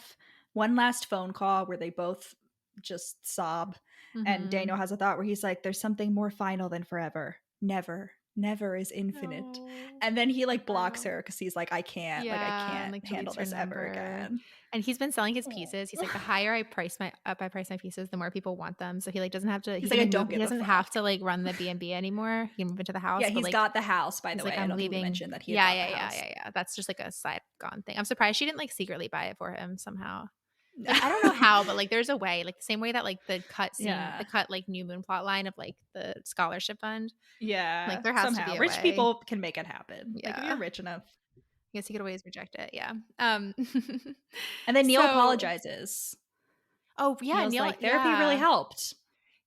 one last phone call where they both just sob. And Mhm. Daniel has a thought where he's like, there's something more final than forever. Never. Never is infinite. No. And then he So like blocks final. her because he's like, I Yeah, and can't like handle deletes her this ever number. again. And he's been selling his Oh. pieces. He's like, the higher I price my pieces, the more people want them. So he like doesn't have to. He He's can like, I like don't move. He give a doesn't have fuck. to like run the B&B anymore. He can move into the Yeah, house. But he's like, got the house, by the he's way. like, I I'm don't think we leaving. mentioned that he had bought the Yeah. house. That's just like a side gone thing. I'm surprised she didn't like secretly buy it for him somehow. Like, I don't know how, but like there's a way. Like the same way that like the cut scene, the Yeah. cut like new moon plot line of like the scholarship fund. Like Yeah. there has to Somehow. be a Rich way. people can make it happen. Like if you're Yeah. rich enough. I guess he could always reject it. Yeah. And then Neil So, apologizes. oh yeah, Neil's Neil. like, therapy really Yeah, helped.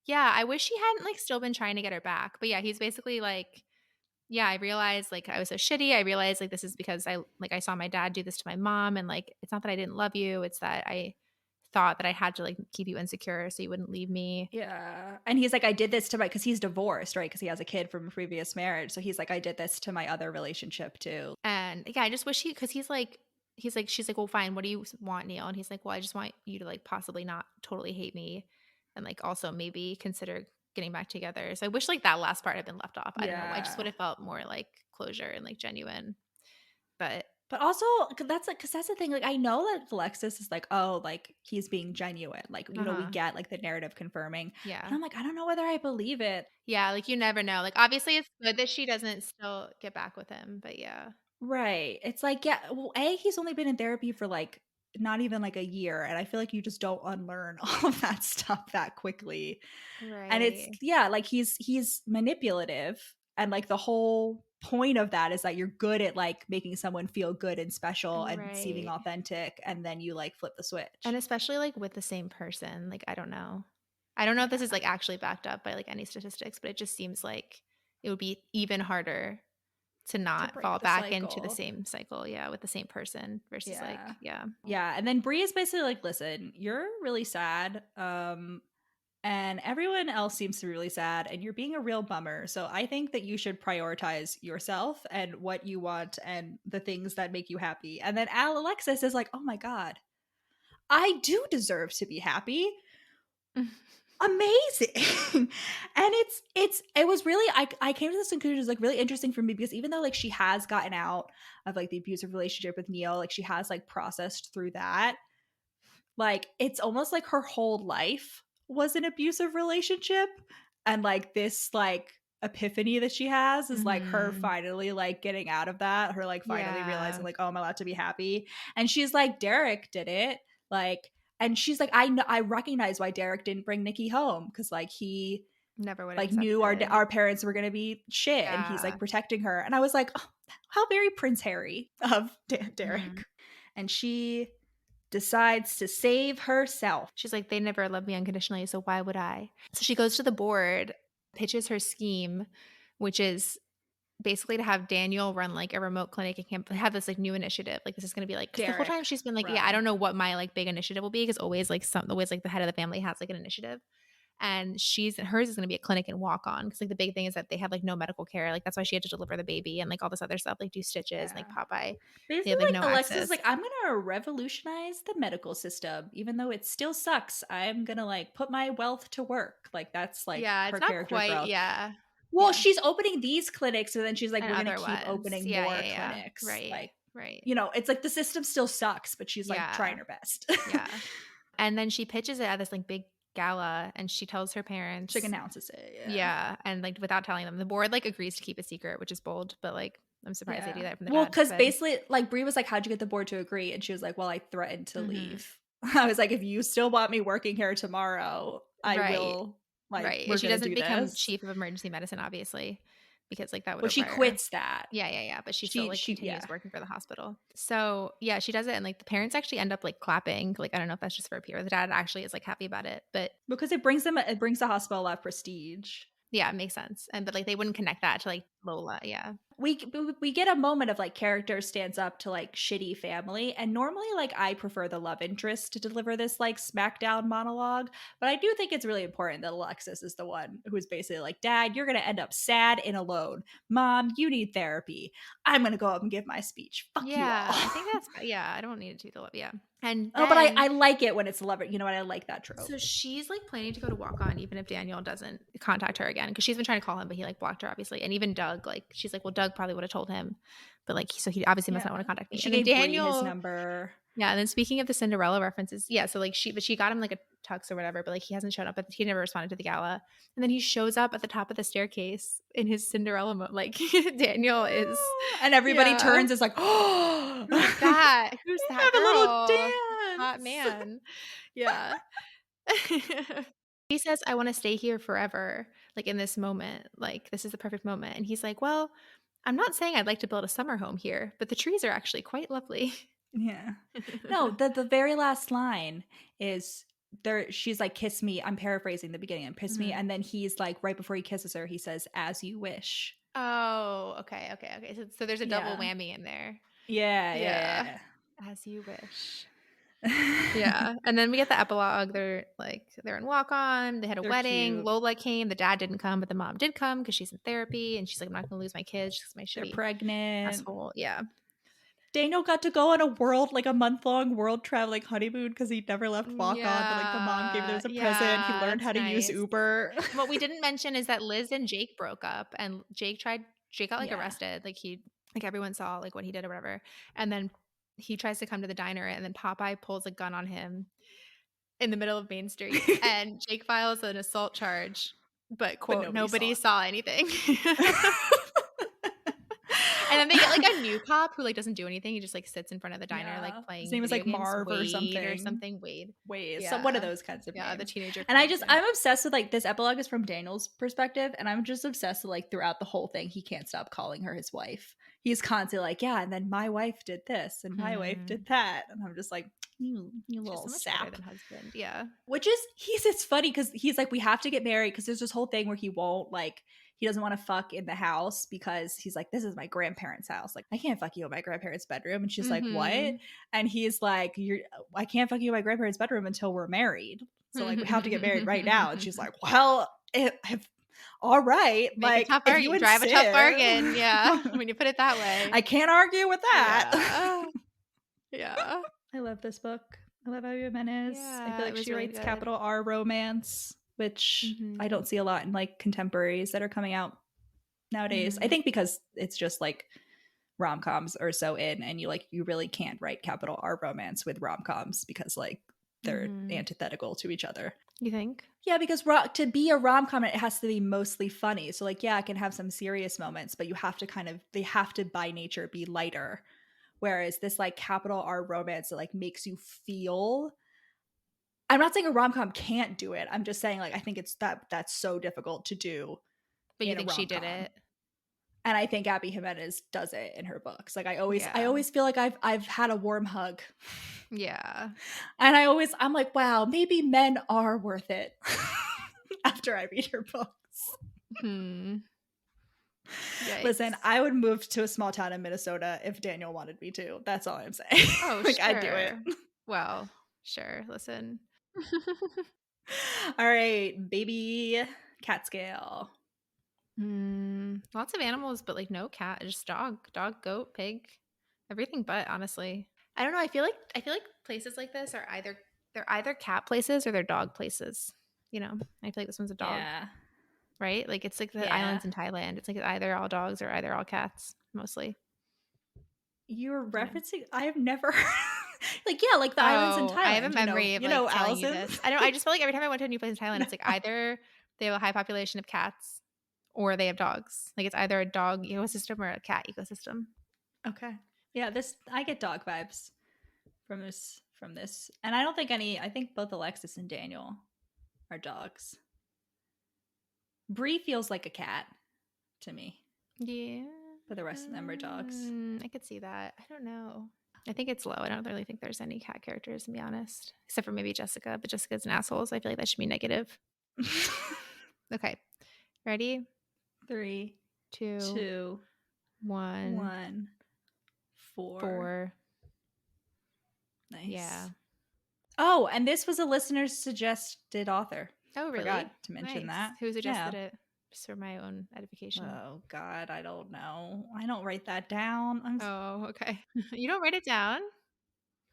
yeah. I wish he hadn't like still been trying to get her back. But yeah, he's basically like, yeah, I realized like I was so shitty. I realized like this is because I saw my dad do this to my mom, and like it's not that I didn't love you. It's that I thought that I had to like keep you insecure so you wouldn't leave me. Yeah. And he's like, I did this to my, because he's divorced, right? Because he has a kid from a previous marriage. So he's like, I did this to my other relationship too. And yeah, I just wish because she's like, she's like, well, fine. What do you want, Neil? And he's like, well, I just want you to like possibly not totally hate me, and like also maybe consider getting back together. So I wish like that last part had been left off. I don't know. I just would Yeah. have felt more like closure and like genuine. But But also, because that's the thing. Like, I know that Alexis is like, oh, like he's being genuine. Like, you know, we get like the narrative confirming. But yeah, I'm like, I don't know whether I believe it. yeah, like you never know. Like obviously, it's good that she doesn't still get back with him. But yeah, Right. It's like, yeah, well, he's only been in therapy for like not even like a year. And I feel like you just don't unlearn all of that stuff that quickly. And it's, right, yeah, like he's manipulative. And like the whole point of that is that you're good at like making someone feel good and special and seeming right. authentic. And then you like flip the And switch. especially like with the same person. Like I don't know. I don't know if this is Yeah. like actually backed up by like any statistics, but it just seems like it would be even harder to To not fall break the back into the cycle. same cycle, yeah, with the same person versus like, Yeah. yeah. Yeah. And then Bree is basically like, listen, you're really sad. And everyone else seems to be really sad, and you're being a real bummer. So I think that you should prioritize yourself and what you want and the things that make you happy. And then Alexis is like, oh my God, I do deserve to be happy. Amazing. And it was really, I came to this conclusion. It was like really interesting for me because even though like she has gotten out of like the abusive relationship with Neil, like she has like processed through that, like it's almost like her whole life was an abusive relationship, and like this like epiphany that she has is like her Mhm. finally like getting out of that, her like finally realizing Yeah. like, oh, I'm allowed to be happy. And she's like, Derek did it, like, and she's like, I recognize why Derek didn't bring Nikki home, because like he Never would have like knew accepted. our parents were gonna be shit, and he's Yeah. like protecting her. And I was like, oh, how very Prince Harry of Mhm. Derek. And she decides to save herself. She's like, "They never loved me unconditionally, so why would I?" So she goes to the board, pitches her scheme, which is basically to have Daniel run, like, a remote clinic and have this, like, new initiative. Like, this is gonna be, like, because the whole Derek time she's been like, "Yeah, I run. don't know what my, like, big initiative will be," because always, like, the head of the family has, like, an initiative. And hers is gonna be a clinic and walk on, because like, the big thing is that they have, like, no medical care. Like, that's why she had to deliver the baby and, like, all this other stuff, like, do stitches and, Yeah. like, Popeye. They Basically, have, like, like no Alexis is access. like, I'm gonna revolutionize the medical system, even though it still sucks. I'm gonna like put my wealth to work. Like that's like Yeah, her it's not character quite growth. yeah. Well, Yeah. she's opening these clinics, and then she's like, And we're gonna other keep ones. opening Yeah, more yeah, yeah. clinics. Right, Like, right. you know, it's like the system still sucks, but she's like trying Yeah, her best. yeah. And then she pitches it at this, like, big gala, and she tells her She like parents. announces it. Yeah. Yeah, and, like, without telling them. The board, like, agrees to keep a secret, which is bold, but, like, I'm surprised they do Yeah. that from the Well, dad, because but basically, like, Brie was like, how'd you get the board to agree? And she was like, well, I threatened to Mhm. leave. I was like, if you still want me working here tomorrow, I Right. will, like, Right, and we're she gonna doesn't do become this. chief of emergency medicine, obviously, because, like, that would Well, she require. quits that. Yeah, yeah, yeah, but she still, like, Yeah. continues working for the hospital. So, yeah, she does it, and, like, the parents actually end up, like, clapping. Like, I don't know if that's just for appear. The dad actually is, like, happy about it, but Because it brings the hospital a lot of prestige. yeah, it makes sense. And but, like, they wouldn't connect that to, like, Lola, yeah. We get a moment of like character stands up to like shitty family, and normally like I prefer the love interest to deliver this like smackdown monologue, but I do think it's really important that Alexis is the one who's basically like, dad, you're gonna end up sad and alone, mom, you need therapy, I'm gonna go up and give my speech, fuck you all. Yeah, I think that's yeah, I don't need it to be the love, yeah. And Oh, but then I like it when it's a lover, you know what, I like that trope. so she's, like, planning to go to walk on even if Daniel doesn't contact her again, because she's been trying to call him, but he, like, blocked her, obviously. And even Doug, like, she's like, "Well, Doug probably would've told him, but, like, so he obviously must Yeah, not wanna contact and me." she And then gave Brie his Daniel. number. Yeah, and then speaking of the Cinderella references, yeah, so, like, she got him, like, a tux or whatever, but, like, he hasn't shown up, he never responded to the gala. And then he shows up at the top of the staircase in his Cinderella like, Daniel is And everybody yeah. turns, is like, oh, Who's that? Who's that have a little girl? Hot dance. man. Yeah. He says, "I wanna stay here forever, like, in this moment, like, this is the perfect moment." And he's like, "Well, I'm not saying I'd like to build a summer home here, but the trees are actually quite lovely." Yeah. No, the very last line is there, she's like, kiss me. I'm paraphrasing the beginning, and kiss me. Mhm. And then he's like, right before he kisses her, he says, as you wish. Oh, okay, okay, okay. So there's a double Yeah. whammy in there. Yeah, Yeah. yeah, As you wish. yeah. Yeah, and then we get the epilogue. They're in walk on. They had a They're wedding. cute. Lola came. The dad didn't come, but the mom did come because she's in therapy, and she's like, "I'm not gonna lose my kids. She's my They're shitty pregnant. asshole." Yeah. Daniel got to go on a like a month-long world traveling honeymoon because he never left walk on, but like the mom gave him Yeah, as a present. He yeah, learned that's how to use nice. Uber. What we didn't mention is that Liz and Jake broke up, and Jake got, like, Yeah. arrested, like, everyone saw, like, what he did or whatever, and then he tries to come to the diner, and then Popeye pulls a gun on him in the middle of Main Street, and Jake files an assault charge, but, But quote, nobody saw "Nobody it. saw anything." And then they get, like, a new cop who, like, doesn't do anything, he just, like, sits in front of the diner, like, Yeah. His playing name is video like games. Marv or Wade or something. something, Wade. Wait, so one of Yeah. those kinds of Yeah, the names. teenager And comedian. I'm obsessed with like this epilogue is from Daniel's perspective, and I'm just obsessed with like throughout the whole thing, he can't stop calling her his wife. He's constantly like, yeah, and then my wife did this, and my wife Hmm. did that, and I'm just like, you She's little so much better sap. than husband, yeah. Which is it's funny because he's like, we have to get married because there's this whole thing where he won't like he doesn't want to fuck in the house because he's like, this is my grandparents' house. Like, I can't fuck you in my grandparents' bedroom. And she's like, what? Mhm. And he's like, I can't fuck you in my grandparents' bedroom until we're married. So like, we have to get married right now. And she's like, well, if all right, Make a like tough if you bargain, drive a tough insist, bargain, yeah, when you put it that way. I can't argue with that. Yeah. Yeah. I love this book. I love Abby Jimenez. I feel Yeah, it like was she really writes good. capital R romance, which I don't see a lot in like contemporaries that are coming out nowadays. I think because it's just like rom-coms are so in, and you really can't write capital R romance with rom-coms because like they're antithetical to each other. You think? Yeah, because to be a rom-com, it has to be mostly funny. So like, yeah, it can have some serious moments, but you have to they have to by nature be lighter. Whereas this like capital R romance that like makes you feel. I'm not saying a rom-com can't do it. I'm just saying like I think it's that's so difficult to do. But you in a think she did rom-com. it? And I think Abby Jimenez does it in her books. Like I Yeah. always feel like I've had a warm hug. Yeah. And I'm like, wow, maybe men are worth it after I read her books. Yikes. Listen, I would move to a small town in Minnesota if Daniel wanted me to. That's all I'm saying. Oh, like sure. I'd do it. Well, sure. Listen. All right, baby cat scale. Lots of animals, but like no cat, just dog, goat, pig, everything but, honestly. I don't know. I feel like places like this are either cat places or they're dog places. You know, I feel like this one's a dog. Yeah. Right? Like it's like the islands in Thailand. It's like either all dogs or either all cats, mostly. You're referencing I have never like yeah, like the islands in Thailand. I have a memory of like telling you Allison? this. I just feel like every time I went to a new place in Thailand, it's like either they have a high population of cats or they have dogs. Like it's either a dog ecosystem or a cat ecosystem. Okay. Yeah, I get dog vibes from this. And I don't think I think both Alexis and Daniel are dogs. Bree feels like a cat to me. Yeah. But the rest of them are dogs. I could see that. I don't know. I think it's low. I don't really think there's any cat characters, to be honest. Except for maybe Jessica. But Jessica's an asshole, so I feel like that should be negative. Okay. Ready? 3, 2, 1. 4. Nice. Yeah. Oh, and this was a listener's suggested author. Oh, really? Forgot to mention that. Who suggested it? Just for my own edification. Oh, God, I don't know. I don't write that down. Oh, okay. You don't write it down?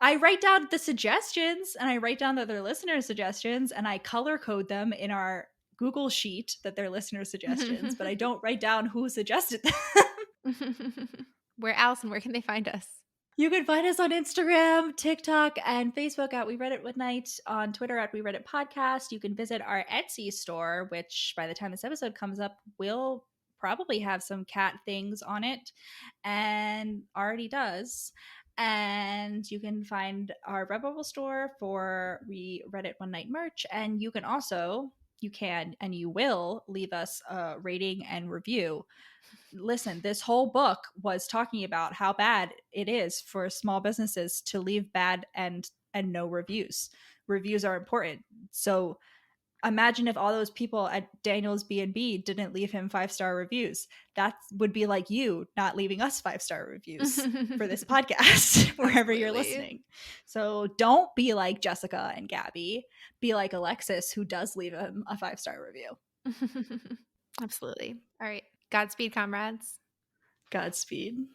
I write down the suggestions, and I write down that they're listener suggestions, and I color code them in our Google sheet that they're listener suggestions, but I don't write down who suggested them. Allison, where can they find us? You can find us on Instagram, TikTok, and Facebook at We Read It One Night, on Twitter at We Read It Podcast. You can visit our Etsy store, which by the time this episode comes up, will probably have some cat things on it, and already does. And you can find our Redbubble store for We Read It One Night merch, and you can also, and you will leave us a rating and review. Listen, this whole book was talking about how bad it is for small businesses to leave bad and no reviews. Reviews are important. So imagine if all those people at Daniel's B&B didn't leave him 5-star reviews. That would be like you not leaving us 5-star reviews for this podcast wherever you're listening. So don't be like Jessica and Gabby. Be like Alexis, who does leave him a 5-star review. Absolutely. All right. Godspeed, comrades. Godspeed.